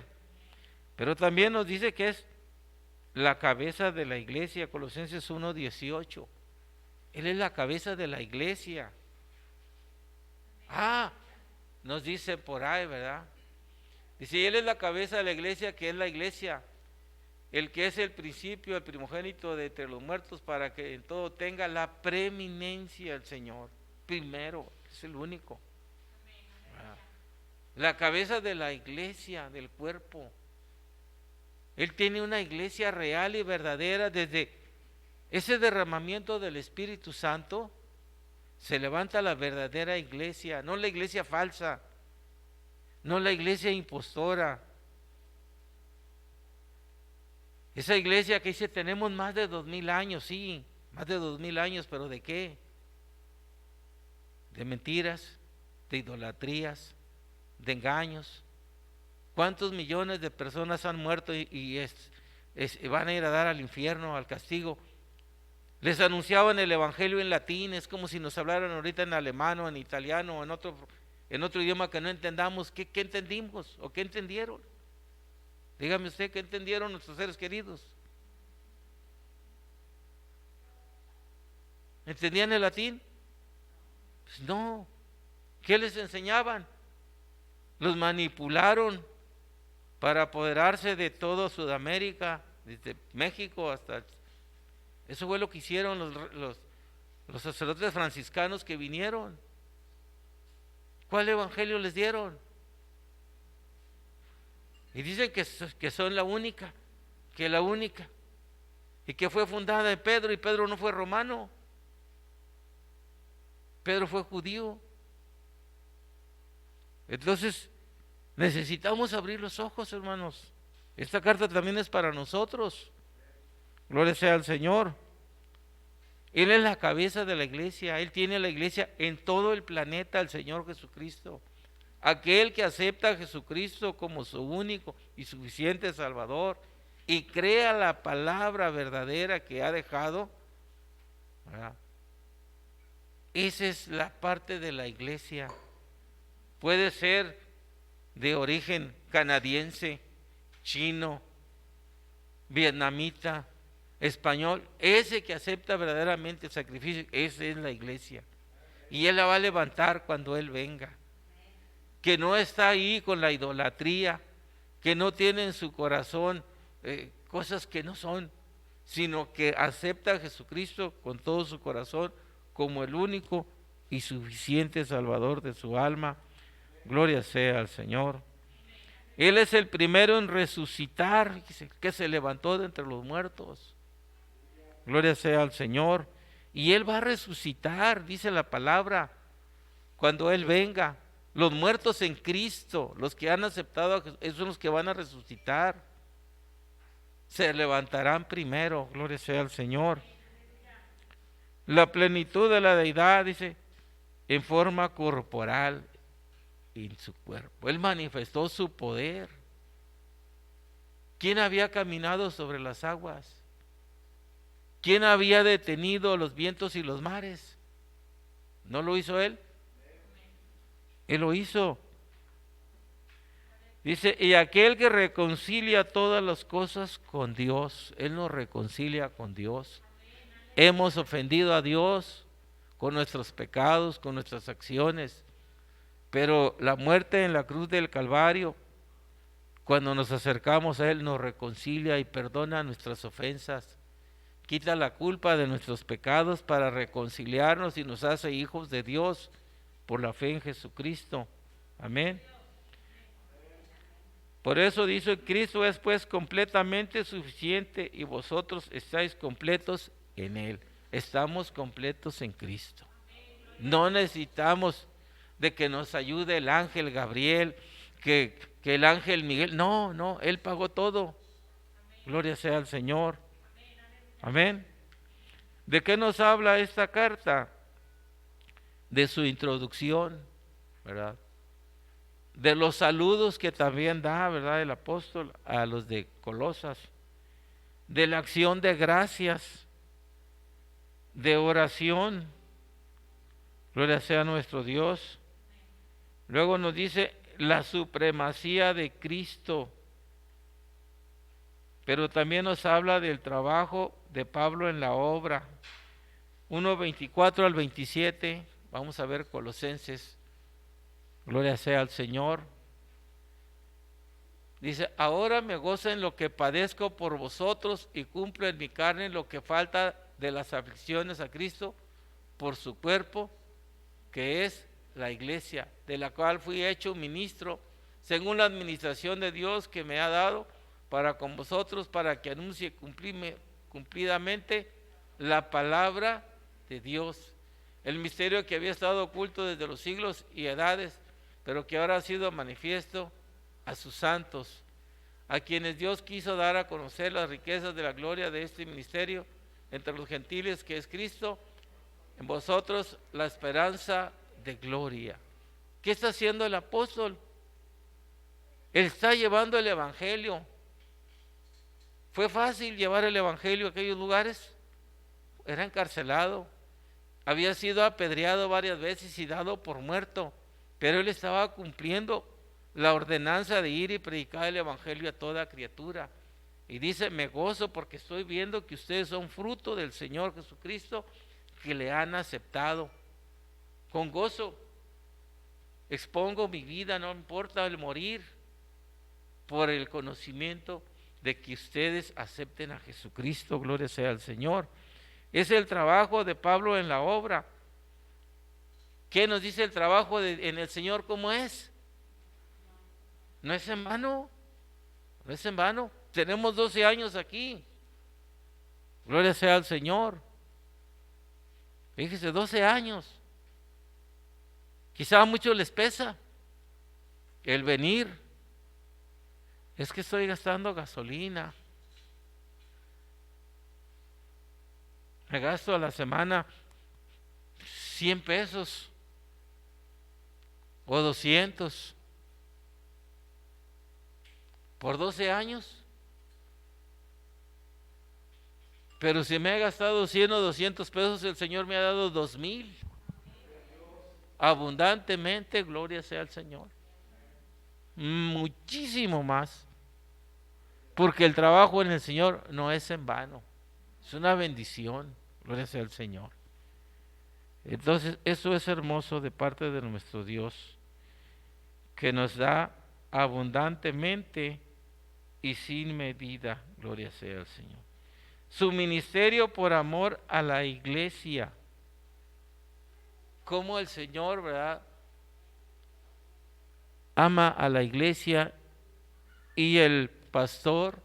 Pero también nos dice que es la cabeza de la iglesia, Colosenses 1:18. Él es la cabeza de la iglesia. Nos dice por ahí, ¿verdad? Dice, Él es la cabeza de la iglesia, que es la iglesia, el que es el principio, el primogénito de entre los muertos, para que en todo tenga la preeminencia el Señor. Primero, es el único. La cabeza de la iglesia, del cuerpo. Él tiene una iglesia real y verdadera. Desde ese derramamiento del Espíritu Santo se levanta la verdadera iglesia, no la iglesia falsa, no la iglesia impostora. Esa iglesia que dice tenemos más de 2000 años, sí, más de 2000 años, pero ¿de qué? De mentiras, de idolatrías, de engaños. ¿Cuántos millones de personas han muerto y van a ir a dar al infierno, al castigo. Les anunciaban el evangelio en latín, es como si nos hablaran ahorita en alemán o en italiano o en otro idioma que no entendamos. ¿Qué entendimos o qué entendieron? Dígame usted, ¿qué entendieron nuestros seres queridos? ¿Entendían el latín? Pues no. ¿Qué les enseñaban? Los manipularon para apoderarse de todo Sudamérica, desde México hasta... Eso fue lo que hicieron los sacerdotes franciscanos que vinieron. ¿Cuál evangelio les dieron? Y dicen que son la única, y que fue fundada en Pedro, y Pedro no fue romano, Pedro fue judío. Entonces necesitamos abrir los ojos, hermanos. Esta carta también es para nosotros. Gloria sea al Señor. Él es la cabeza de la iglesia. Él tiene la iglesia en todo el planeta, el Señor Jesucristo. Aquel que acepta a Jesucristo como su único y suficiente Salvador y crea la palabra verdadera que ha dejado, ¿verdad? Esa es la parte de la iglesia. Puede ser de origen canadiense, chino, vietnamita, español. Ese que acepta verdaderamente el sacrificio, esa es la iglesia. Y Él la va a levantar cuando Él venga. Que no está ahí con la idolatría, que no tiene en su corazón cosas que no son, sino que acepta a Jesucristo con todo su corazón como el único y suficiente Salvador de su alma. Gloria sea al Señor. Él es el primero en resucitar, que se levantó de entre los muertos. Gloria sea al Señor. Y Él va a resucitar, dice la palabra, cuando Él venga. Los muertos en Cristo, los que han aceptado a Jesús, esos son los que van a resucitar. Se levantarán primero, gloria sea al Señor. La plenitud de la deidad, dice, en forma corporal en su cuerpo. Él manifestó su poder. ¿Quién había caminado sobre las aguas? ¿Quién había detenido los vientos y los mares? ¿No lo hizo Él? Él lo hizo. Dice, y aquel que reconcilia todas las cosas con Dios, Él nos reconcilia con Dios. Hemos ofendido a Dios con nuestros pecados, con nuestras acciones, pero la muerte en la cruz del Calvario, cuando nos acercamos a Él, nos reconcilia y perdona nuestras ofensas, quita la culpa de nuestros pecados para reconciliarnos y nos hace hijos de Dios por la fe en Jesucristo. Amén. Por eso dice, Cristo es pues completamente suficiente y vosotros estáis completos en Él. Estamos completos en Cristo. No necesitamos de que nos ayude el ángel Gabriel, que el ángel Miguel. No, Él pagó todo. Gloria sea al Señor. Amén. ¿De qué nos habla esta carta? De su introducción, ¿verdad? De los saludos que también da, ¿verdad?, el apóstol a los de Colosas, de la acción de gracias, de oración, gloria sea nuestro Dios. Luego nos dice la supremacía de Cristo, pero también nos habla del trabajo de Pablo en la obra. 1:24 al 27, vamos a ver Colosenses. Gloria sea al Señor. Dice, ahora me gozo en lo que padezco por vosotros y cumplo en mi carne lo que falta de las aflicciones a Cristo por su cuerpo, que es la iglesia, de la cual fui hecho ministro según la administración de Dios que me ha dado para con vosotros, para que anuncie cumplidamente la palabra de Dios, el misterio que había estado oculto desde los siglos y edades, pero que ahora ha sido manifiesto a sus santos, a quienes Dios quiso dar a conocer las riquezas de la gloria de este ministerio entre los gentiles, que es Cristo, en vosotros la esperanza de gloria. ¿Qué está haciendo el apóstol? Él está llevando el evangelio. ¿Fue fácil llevar el evangelio a aquellos lugares? Era encarcelado, había sido apedreado varias veces y dado por muerto, pero él estaba cumpliendo la ordenanza de ir y predicar el evangelio a toda criatura. Y dice, me gozo porque estoy viendo que ustedes son fruto del Señor Jesucristo, que le han aceptado. Con gozo expongo mi vida, no importa el morir, por el conocimiento de que ustedes acepten a Jesucristo. Gloria sea al Señor. Es el trabajo de Pablo en la obra. ¿Qué nos dice el trabajo en el Señor? ¿Cómo es? No es en vano, no es en vano. Tenemos 12 años aquí. Gloria sea al Señor. Fíjese, 12 años. Quizá a muchos les pesa el venir. Es que estoy gastando gasolina. Me gasto a la semana 100 pesos o 200 por 12 años. Pero si me he gastado 100 o 200 pesos, el Señor me ha dado 2,000. Abundantemente, gloria sea al Señor. Muchísimo más. Porque el trabajo en el Señor no es en vano. Es una bendición. Gloria sea al Señor. Entonces, eso es hermoso de parte de nuestro Dios, que nos da abundantemente y sin medida. Gloria sea al Señor. Su ministerio por amor a la iglesia. Como el Señor, ¿verdad?, ama a la iglesia, y el pastor,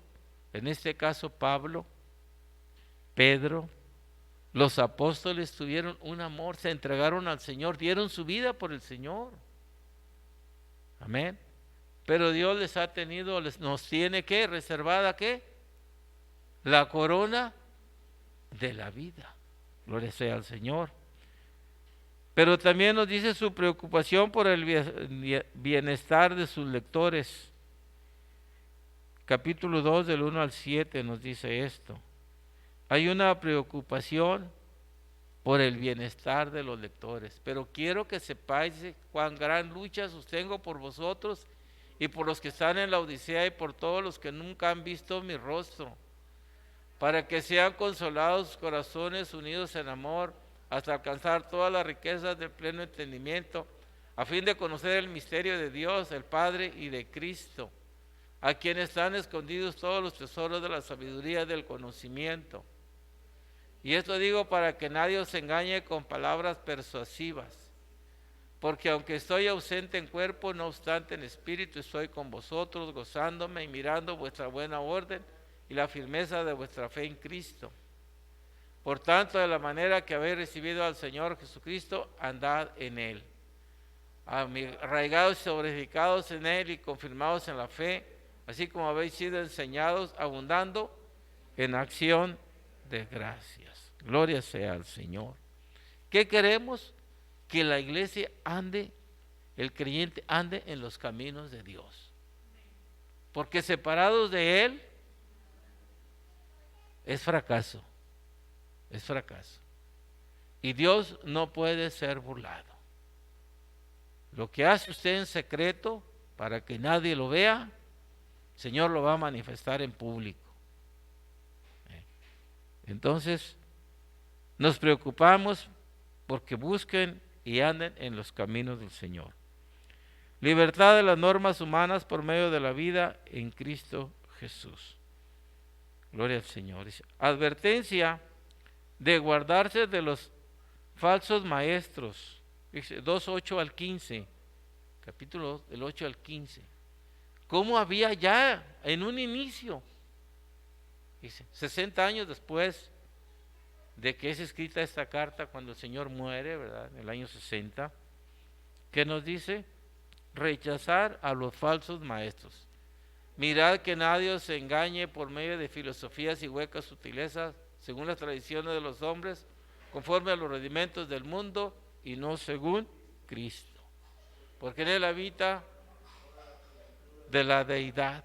en este caso Pablo, Pedro, los apóstoles tuvieron un amor, se entregaron al Señor, dieron su vida por el Señor. Amén. Pero Dios les ha tenido, nos tiene que reservada, ¿qué? La corona de la vida. Gloria sea al Señor. Pero también nos dice su preocupación por el bienestar de sus lectores. Capítulo 2 del 1 al 7 nos dice esto. Hay una preocupación por el bienestar de los lectores, pero quiero que sepáis cuán gran lucha sostengo por vosotros y por los que están en la Odisea y por todos los que nunca han visto mi rostro, para que sean consolados sus corazones unidos en amor, hasta alcanzar todas las riquezas del pleno entendimiento, a fin de conocer el misterio de Dios, el Padre, y de Cristo, a quien están escondidos todos los tesoros de la sabiduría y del conocimiento. Y esto digo para que nadie os engañe con palabras persuasivas, porque aunque estoy ausente en cuerpo, no obstante en espíritu estoy con vosotros, gozándome y mirando vuestra buena orden y la firmeza de vuestra fe en Cristo. Por tanto, de la manera que habéis recibido al Señor Jesucristo, andad en Él, arraigados y sobreedificados en Él y confirmados en la fe, así como habéis sido enseñados, abundando en acción de gracias. Gloria sea al Señor. ¿Qué queremos? Que la iglesia ande, el creyente ande en los caminos de Dios. Porque separados de Él es fracaso. Es fracaso. Y Dios no puede ser burlado. Lo que hace usted en secreto para que nadie lo vea, el Señor lo va a manifestar en público. Entonces, nos preocupamos porque busquen y anden en los caminos del Señor. Libertad de las normas humanas por medio de la vida en Cristo Jesús. Gloria al Señor. Advertencia de guardarse de los falsos maestros. 2:8 al 15. Capítulo del 8 al 15. ¿Cómo había ya en un inicio? Dice, 60 años después de que es escrita esta carta, cuando el Señor muere, ¿verdad?, en el año 60, ¿qué nos dice? Rechazar a los falsos maestros. Mirad que nadie os engañe por medio de filosofías y huecas sutilezas, según las tradiciones de los hombres, conforme a los rudimentos del mundo y no según Cristo. Porque en Él habita de la deidad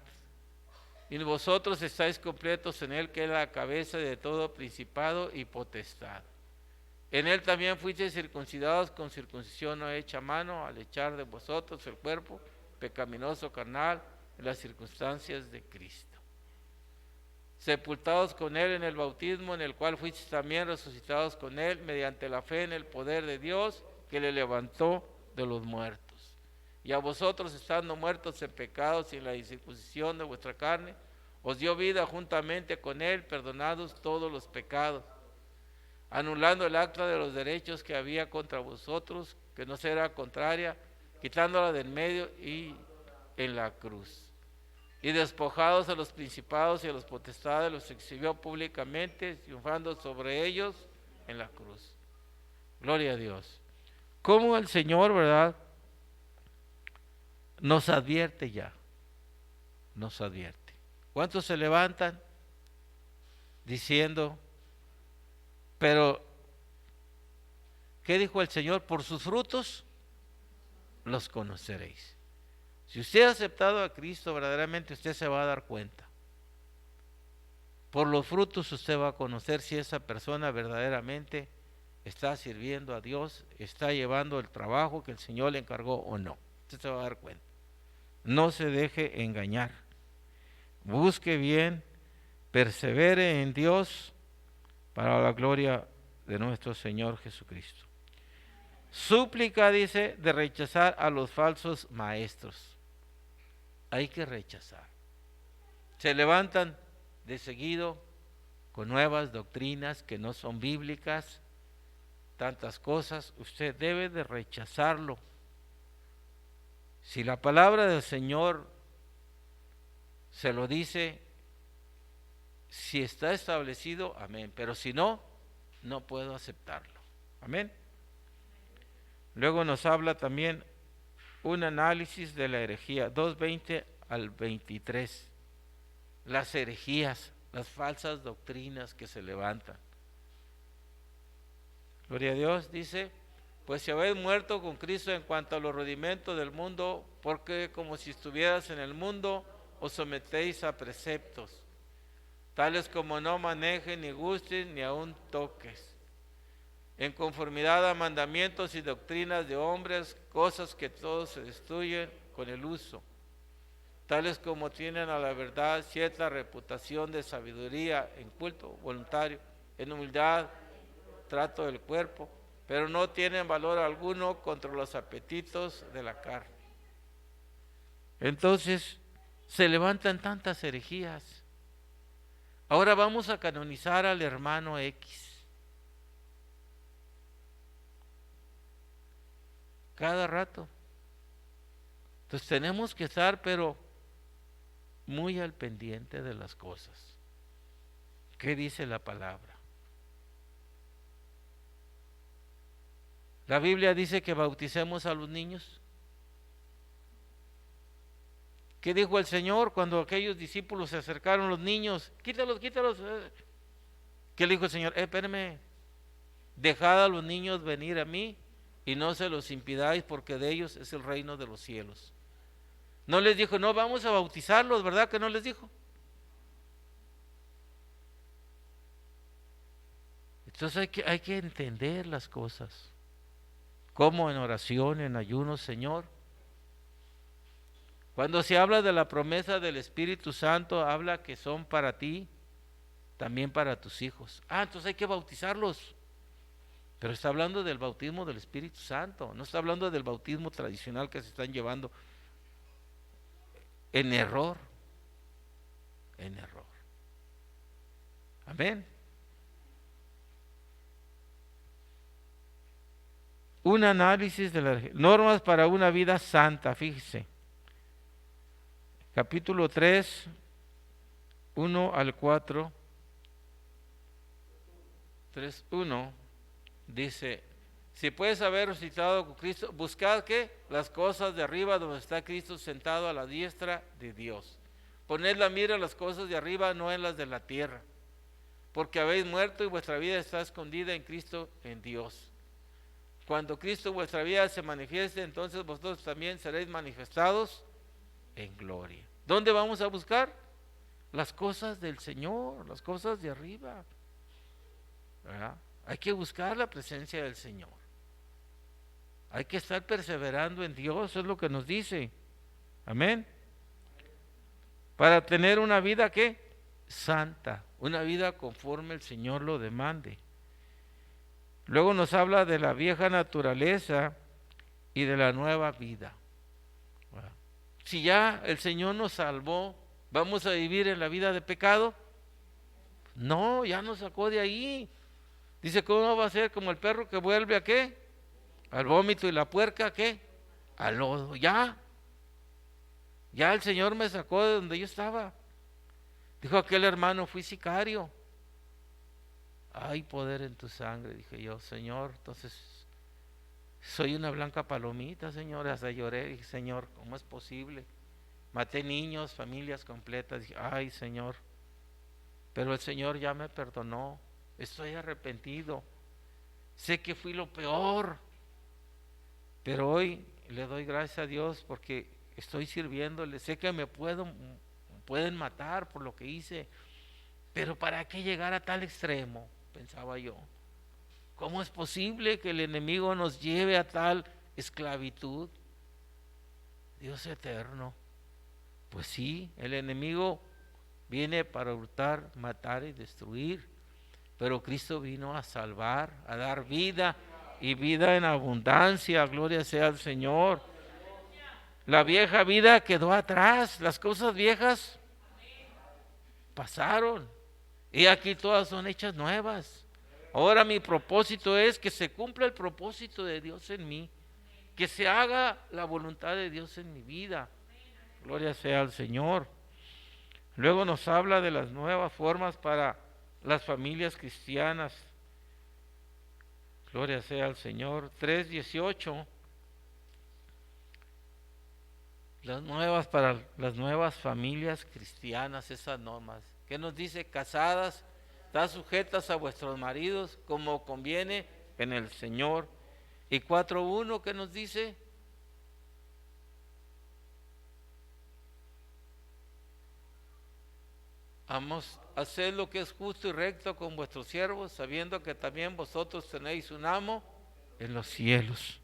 y vosotros estáis completos en él, que es la cabeza de todo principado y potestad. En él también fuisteis circuncidados con circuncisión no hecha a mano, al echar de vosotros el cuerpo pecaminoso carnal en las circunstancias de Cristo. Sepultados con él en el bautismo, en el cual fuisteis también resucitados con él mediante la fe en el poder de Dios que le levantó de los muertos. Y a vosotros, estando muertos en pecados y en la incircuncisión de vuestra carne, os dio vida juntamente con él, perdonados todos los pecados, anulando el acta de los derechos que había contra vosotros, que nos era contraria, quitándola del medio y en la cruz. Y despojados a los principados y a los potestades, los exhibió públicamente, triunfando sobre ellos en la cruz. Gloria a Dios. Como el Señor, ¿verdad?, nos advierte ya, nos advierte. ¿Cuántos se levantan diciendo, pero ¿qué dijo el Señor? Por sus frutos los conoceréis. Si usted ha aceptado a Cristo, verdaderamente usted se va a dar cuenta. Por los frutos usted va a conocer si esa persona verdaderamente está sirviendo a Dios, está llevando el trabajo que el Señor le encargó o no. Usted se va a dar cuenta. No se deje engañar. Busque bien, persevere en Dios para la gloria de nuestro Señor Jesucristo. Súplica, dice, de rechazar a los falsos maestros. Hay que rechazar. Se levantan de seguido con nuevas doctrinas que no son bíblicas, tantas cosas. Usted debe de rechazarlo. Si la palabra del Señor se lo dice, si está establecido, amén. Pero si no, no puedo aceptarlo. Amén. Luego nos habla también un análisis de la herejía, 2:20 al 23. Las herejías, las falsas doctrinas que se levantan. Gloria a Dios, dice, pues si habéis muerto con Cristo en cuanto a los rudimentos del mundo, porque como si estuvieras en el mundo, os sometéis a preceptos, tales como no manejen, ni gusten, ni aun toques, en conformidad a mandamientos y doctrinas de hombres, cosas que todos se destruyen con el uso, tales como tienen a la verdad cierta reputación de sabiduría, en culto voluntario, en humildad, trato del cuerpo, pero no tienen valor alguno contra los apetitos de la carne. Entonces, se levantan tantas herejías. Ahora vamos a canonizar al hermano X. Cada rato. Entonces tenemos que estar, pero muy al pendiente de las cosas. ¿Qué dice la palabra? La Biblia dice que bauticemos a los niños. ¿Qué dijo el Señor cuando aquellos discípulos se acercaron, los niños? Quítalos, quítalos. ¿Qué le dijo el Señor? Espérame, dejad a los niños venir a mí y no se los impidáis, porque de ellos es el reino de los cielos. No les dijo, no, vamos a bautizarlos, ¿verdad que no les dijo? Entonces hay que entender las cosas. Como en oración, en ayuno, Señor. Cuando se habla de la promesa del Espíritu Santo, habla que son para ti, también para tus hijos. Entonces hay que bautizarlos. Pero está hablando del bautismo del Espíritu Santo, no está hablando del bautismo tradicional que se están llevando en error. En error. Amén. Un análisis de las normas para una vida santa, fíjese. Capítulo 3, 1 al 4, 3:1 dice, si puedes haber resucitado con Cristo, buscad ¿qué? Las cosas de arriba donde está Cristo sentado a la diestra de Dios. Poned la mira en las cosas de arriba, no en las de la tierra, porque habéis muerto y vuestra vida está escondida en Cristo, en Dios. Cuando Cristo vuestra vida se manifieste, entonces vosotros también seréis manifestados en gloria. ¿Dónde vamos a buscar? las cosas del Señor, las cosas de arriba, ¿verdad? Hay que buscar la presencia del Señor. Hay que estar perseverando en Dios, eso es lo que nos dice. Amén. Para tener una vida, ¿qué? Santa, una vida conforme el Señor lo demande. Luego nos habla de la vieja naturaleza y de la nueva vida. Si ya el Señor nos salvó, ¿vamos a vivir en la vida de pecado? No, ya nos sacó de ahí. Dice, ¿cómo va a ser como el perro que vuelve a qué? Al vómito, y la puerca ¿a qué? Al lodo. Ya el Señor me sacó de donde yo estaba. Dijo aquel hermano, fui sicario. Hay poder en tu sangre, dije yo, Señor. Entonces soy una blanca palomita, Señor. Hasta lloré, dije, Señor, ¿cómo es posible? Maté niños, familias completas. Dije, ay, Señor. Pero el Señor ya me perdonó. Estoy arrepentido. Sé que fui lo peor. Pero hoy le doy gracias a Dios porque estoy sirviéndole. Sé que me pueden matar por lo que hice. Pero ¿para qué llegar a tal extremo? Pensaba yo. ¿Cómo es posible que el enemigo nos lleve a tal esclavitud? Dios eterno. Pues sí, el enemigo viene para hurtar, matar y destruir. Pero Cristo vino a salvar, a dar vida y vida en abundancia. Gloria sea al Señor. La vieja vida quedó atrás. Las cosas viejas pasaron. Y aquí todas son hechas nuevas. Ahora mi propósito es que se cumpla el propósito de Dios en mí. Que se haga la voluntad de Dios en mi vida. Gloria sea al Señor. Luego nos habla de las nuevas formas para las familias cristianas. Gloria sea al Señor. 3:18. Para las nuevas familias cristianas, esas normas. ¿Qué nos dice? Casadas, estad sujetas a vuestros maridos como conviene en el Señor. Y 4:1, ¿qué nos dice? Haced lo que es justo y recto con vuestros siervos, sabiendo que también vosotros tenéis un amo en los cielos.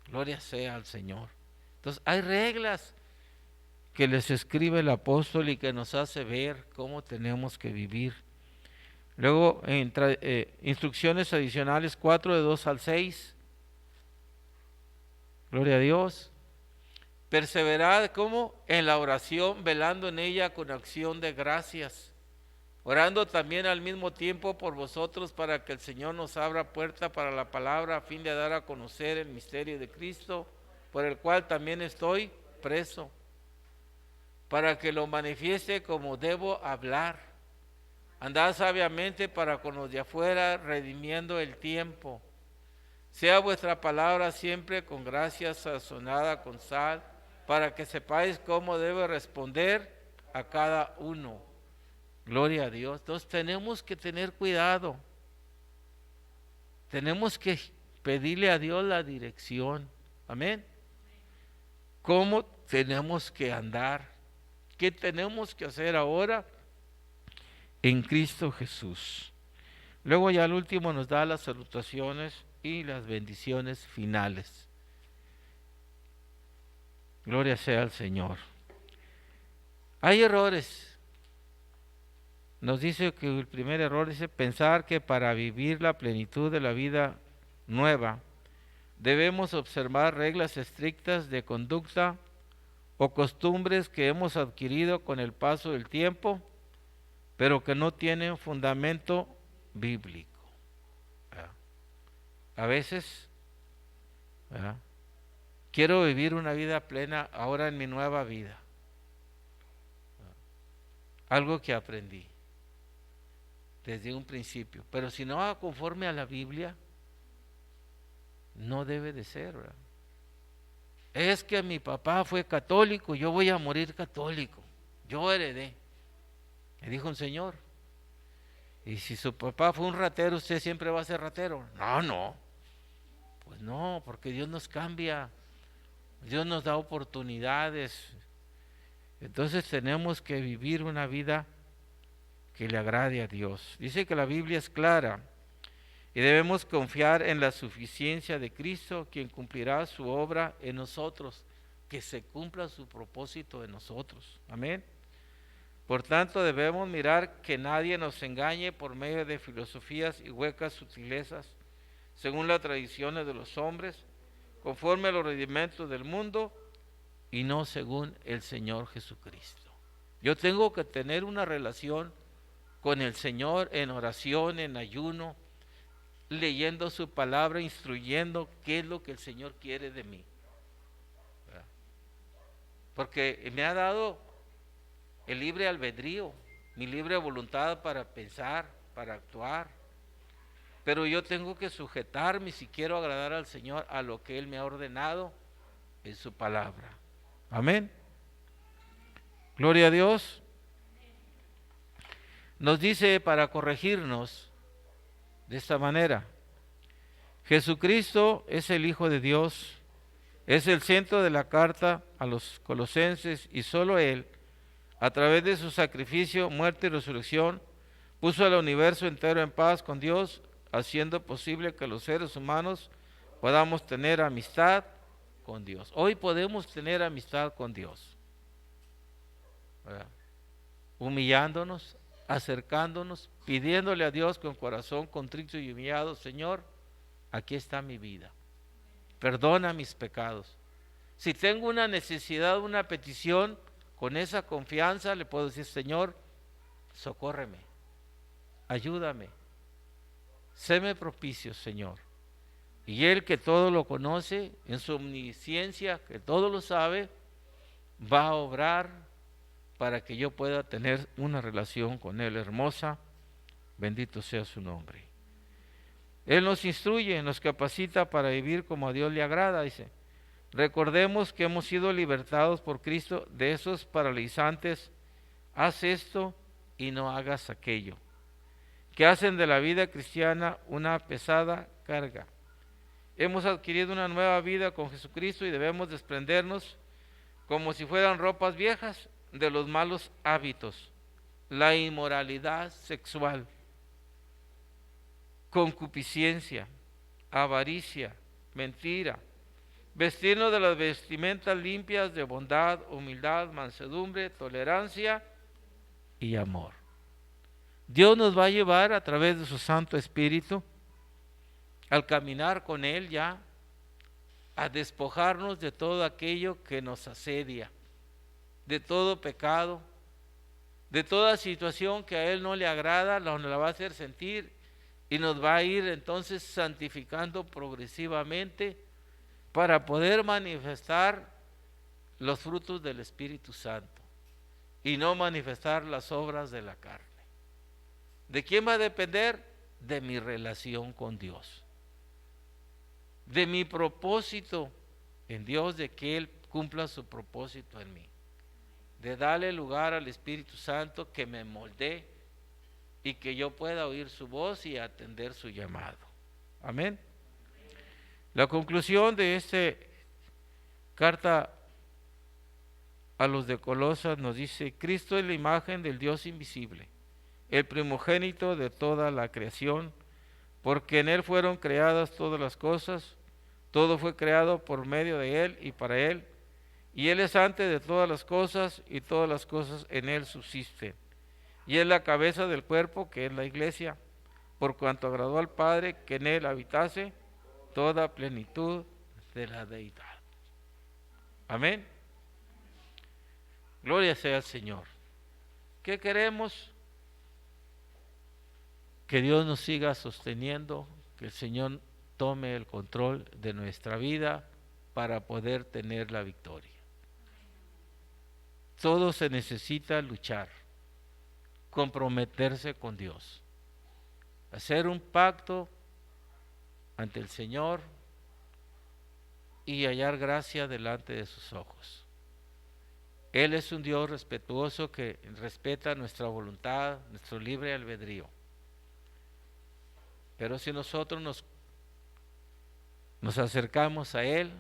Gloria sea al Señor. Entonces hay reglas que les escribe el apóstol y que nos hace ver cómo tenemos que vivir. Luego instrucciones adicionales 4:2-6. Gloria a Dios. Perseverad como en la oración, velando en ella con acción de gracias, orando también al mismo tiempo por vosotros para que el Señor nos abra puerta para la palabra a fin de dar a conocer el misterio de Cristo, por el cual también estoy preso, para que lo manifieste como debo hablar. Andad sabiamente para con los de afuera, redimiendo el tiempo. Sea vuestra palabra siempre con gracia sazonada con sal, para que sepáis cómo debe responder a cada uno. Gloria a Dios. Entonces tenemos que tener cuidado. Tenemos que pedirle a Dios la dirección. Amén. ¿Cómo tenemos que andar? ¿Qué tenemos que hacer ahora en Cristo Jesús? Luego ya al último nos da las salutaciones y las bendiciones finales. Gloria sea al Señor. Hay errores. Nos dice que el primer error es pensar que para vivir la plenitud de la vida nueva debemos observar reglas estrictas de conducta o costumbres que hemos adquirido con el paso del tiempo, pero que no tienen fundamento bíblico. A veces quiero vivir una vida plena ahora en mi nueva vida. Algo que aprendí desde un principio. Pero si no va conforme a la Biblia, no debe de ser, ¿verdad? Es que mi papá fue católico, yo voy a morir católico. Yo heredé. Me dijo un señor. Y si su papá fue un ratero, ¿usted siempre va a ser ratero? No. Pues no, porque Dios nos cambia. Dios nos da oportunidades. Entonces tenemos que vivir una vida que le agrade a Dios. Dice que la Biblia es clara y debemos confiar en la suficiencia de Cristo, quien cumplirá su obra en nosotros, que se cumpla su propósito en nosotros. Amén. Por tanto, debemos mirar que nadie nos engañe por medio de filosofías y huecas sutilezas, según las tradiciones de los hombres, conforme a los rudimentos del mundo y no según el Señor Jesucristo. Yo tengo que tener una relación con el Señor en oración, en ayuno, leyendo su palabra, instruyendo qué es lo que el Señor quiere de mí. Porque me ha dado el libre albedrío, mi libre voluntad para pensar, para actuar. Pero yo tengo que sujetarme, si quiero agradar al Señor, a lo que Él me ha ordenado en su palabra. Amén. Gloria a Dios. Nos dice para corregirnos de esta manera: Jesucristo es el Hijo de Dios, es el centro de la carta a los colosenses, y solo Él, a través de su sacrificio, muerte y resurrección, puso al universo entero en paz con Dios, haciendo posible que los seres humanos podamos tener amistad con Dios. Hoy podemos tener amistad con Dios, ¿verdad? Humillándonos, acercándonos, pidiéndole a Dios con corazón contrito y humillado: Señor, aquí está mi vida, perdona mis pecados. Si tengo una necesidad, una petición, con esa confianza le puedo decir: Señor, socórreme, ayúdame, séme propicio, Señor. Y Él, que todo lo conoce, en su omnisciencia, que todo lo sabe, va a obrar para que yo pueda tener una relación con Él hermosa. Bendito sea su nombre. Él nos instruye, nos capacita para vivir como a Dios le agrada, dice. Recordemos que hemos sido libertados por Cristo de esos paralizantes: haz esto y no hagas aquello, que hacen de la vida cristiana una pesada carga. Hemos adquirido una nueva vida con Jesucristo y debemos desprendernos, como si fueran ropas viejas, de los malos hábitos, la inmoralidad sexual, concupiscencia, avaricia, mentira. Vestirnos de las vestimentas limpias de bondad, humildad, mansedumbre, tolerancia y amor. Dios nos va a llevar a través de su Santo Espíritu, al caminar con Él ya, a despojarnos de todo aquello que nos asedia, de todo pecado, de toda situación que a Él no le agrada, nos la va a hacer sentir y nos va a ir entonces santificando progresivamente para poder manifestar los frutos del Espíritu Santo y no manifestar las obras de la carne. ¿De quién va a depender? De mi relación con Dios, de mi propósito en Dios, de que Él cumpla su propósito en mí, de darle lugar al Espíritu Santo que me moldee y que yo pueda oír su voz y atender su llamado. Amén. La conclusión de esta carta a los de Colosas nos dice: Cristo es la imagen del Dios invisible, el primogénito de toda la creación, porque en Él fueron creadas todas las cosas, todo fue creado por medio de Él y para Él, y Él es antes de todas las cosas, y todas las cosas en Él subsisten. Y es la cabeza del cuerpo, que es la iglesia, por cuanto agradó al Padre que en Él habitase toda plenitud de la deidad. Amén. Gloria sea al Señor. ¿Qué queremos? Que Dios nos siga sosteniendo, que el Señor tome el control de nuestra vida para poder tener la victoria. Todo se necesita luchar, comprometerse con Dios, hacer un pacto ante el Señor y hallar gracia delante de sus ojos. Él es un Dios respetuoso que respeta nuestra voluntad, nuestro libre albedrío. Pero si nosotros nos acercamos a Él,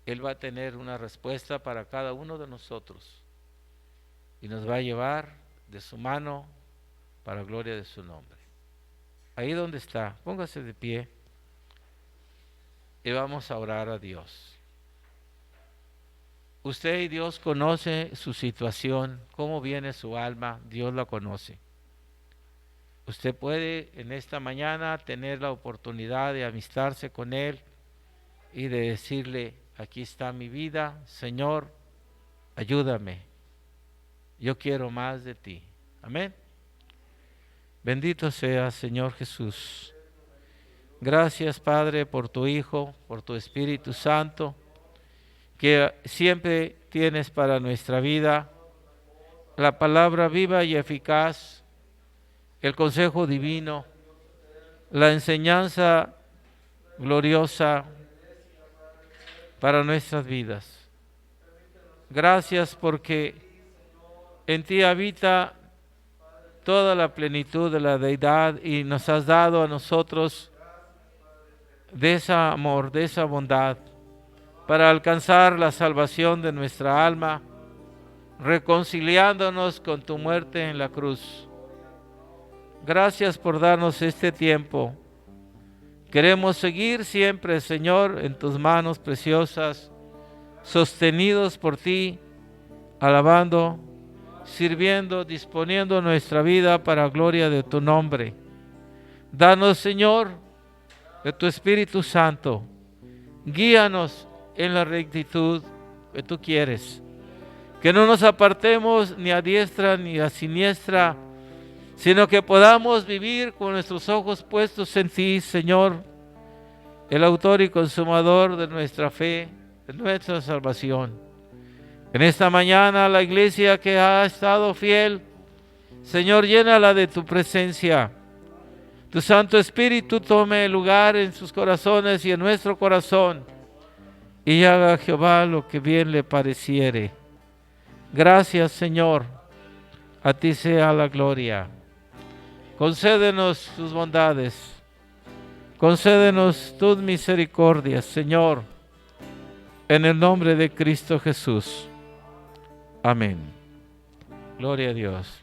Él va a tener una respuesta para cada uno de nosotros, y nos va a llevar de su mano para gloria de su nombre. Ahí donde está, póngase de pie y vamos a orar a Dios. Usted y Dios conoce su situación, cómo viene su alma, Dios la conoce. Usted puede en esta mañana tener la oportunidad de amistarse con Él y de decirle: aquí está mi vida, Señor, ayúdame, yo quiero más de ti. Amén. Bendito sea, Señor Jesús. Gracias, Padre, por tu Hijo, por tu Espíritu Santo, que siempre tienes para nuestra vida la palabra viva y eficaz, el consejo divino, la enseñanza gloriosa para nuestras vidas. Gracias porque en ti habita toda la plenitud de la deidad y nos has dado a nosotros de ese amor, de esa bondad, para alcanzar la salvación de nuestra alma, reconciliándonos con tu muerte en la cruz. Gracias por darnos este tiempo. Queremos seguir siempre, Señor, en tus manos preciosas, sostenidos por ti, alabando, sirviendo, disponiendo nuestra vida para gloria de tu nombre. Danos, Señor, de tu Espíritu Santo. Guíanos en la rectitud que tú quieres. Que no nos apartemos ni a diestra ni a siniestra, sino que podamos vivir con nuestros ojos puestos en ti, Señor, el autor y consumador de nuestra fe, de nuestra salvación. En esta mañana la iglesia que ha estado fiel, Señor, llénala de tu presencia. Tu Santo Espíritu tome lugar en sus corazones y en nuestro corazón, y haga Jehová lo que bien le pareciere. Gracias, Señor, a ti sea la gloria. Concédenos tus bondades, concédenos tus misericordias, Señor, en el nombre de Cristo Jesús. Amén. Gloria a Dios.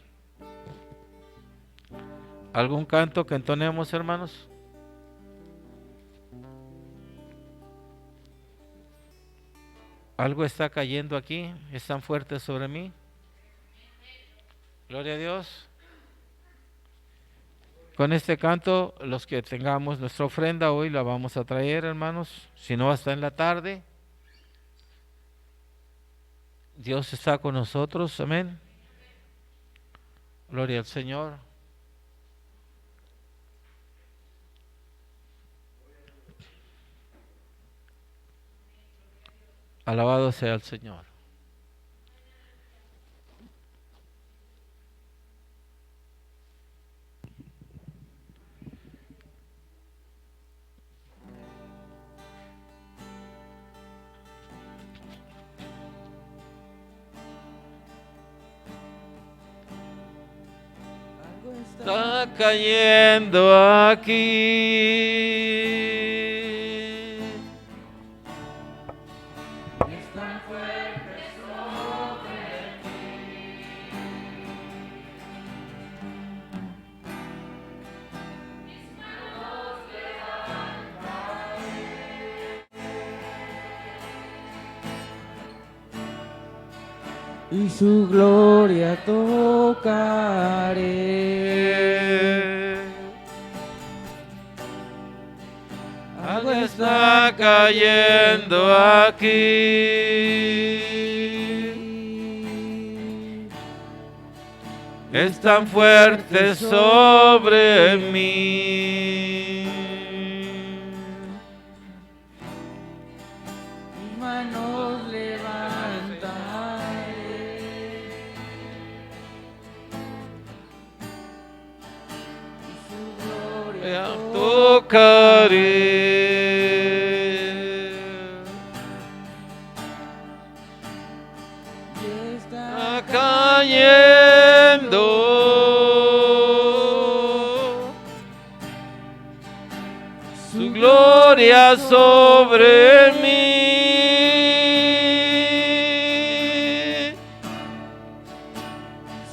¿Algún canto que entonemos, hermanos? Algo está cayendo aquí, es tan fuerte sobre mí. Gloria a Dios. Con este canto, los que tengamos nuestra ofrenda hoy la vamos a traer, hermanos. Si no, hasta en la tarde. Dios está con nosotros, amén. Gloria al Señor. Alabado sea el Señor. Está cayendo aquí. Está fuerte sobre mí. Mis manos levantaré. Y su gloria tocaré. Algo está cayendo aquí. Es tan fuerte sobre mí. Mis manos levantaré. Y su gloria tocaré. Cayendo su gloria sobre mí.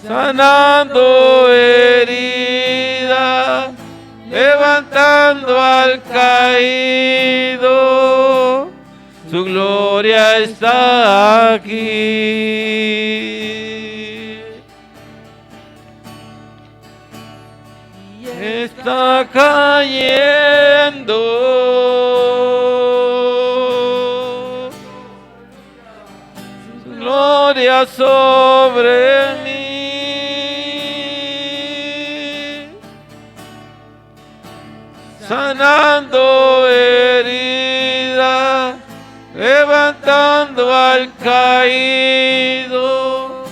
sanando heridas, levantando al caído, su gloria está aquí. Está cayendo su gloria sobre mí, sanando heridas, levantando al caído,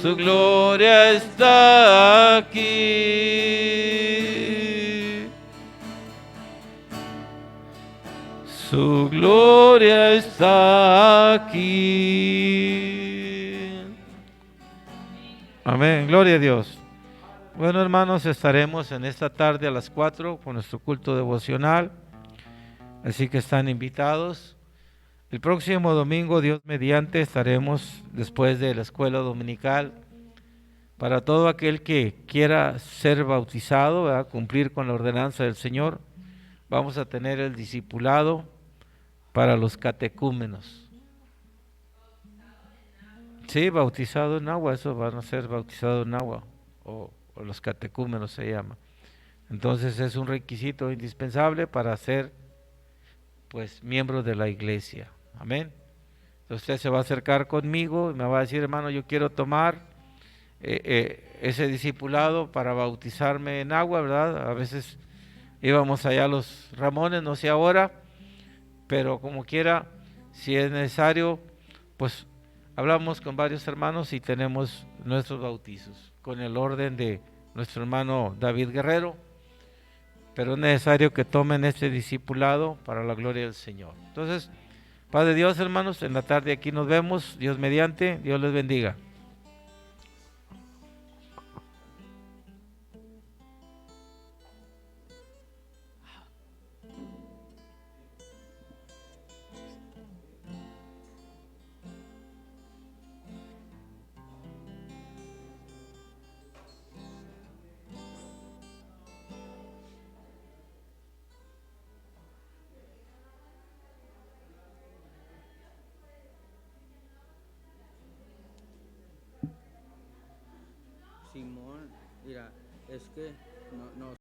su gloria está aquí. Su gloria está aquí. Amén, gloria a Dios. Bueno, hermanos, estaremos en esta tarde a las 4 con nuestro culto devocional, así que están invitados. El próximo domingo, Dios mediante, estaremos después de la escuela dominical. Para todo aquel que quiera ser bautizado, ¿verdad?, cumplir con la ordenanza del Señor, vamos a tener el discipulado para los catecúmenos. Sí, bautizado en agua, eso van a ser bautizados en agua, o los catecúmenos se llama. Entonces es un requisito indispensable para ser, pues, miembro de la iglesia. Amén. Entonces usted se va a acercar conmigo y me va a decir, hermano, yo quiero tomar ese discipulado para bautizarme en agua, ¿verdad? A veces íbamos allá a los Ramones, no sé ahora, pero como quiera, si es necesario, pues hablamos con varios hermanos y tenemos nuestros bautizos con el orden de nuestro hermano David Guerrero, pero es necesario que tomen este discipulado para la gloria del Señor. Entonces, Padre Dios, hermanos, en la tarde aquí nos vemos, Dios mediante, Dios les bendiga. Simón, mira, es que no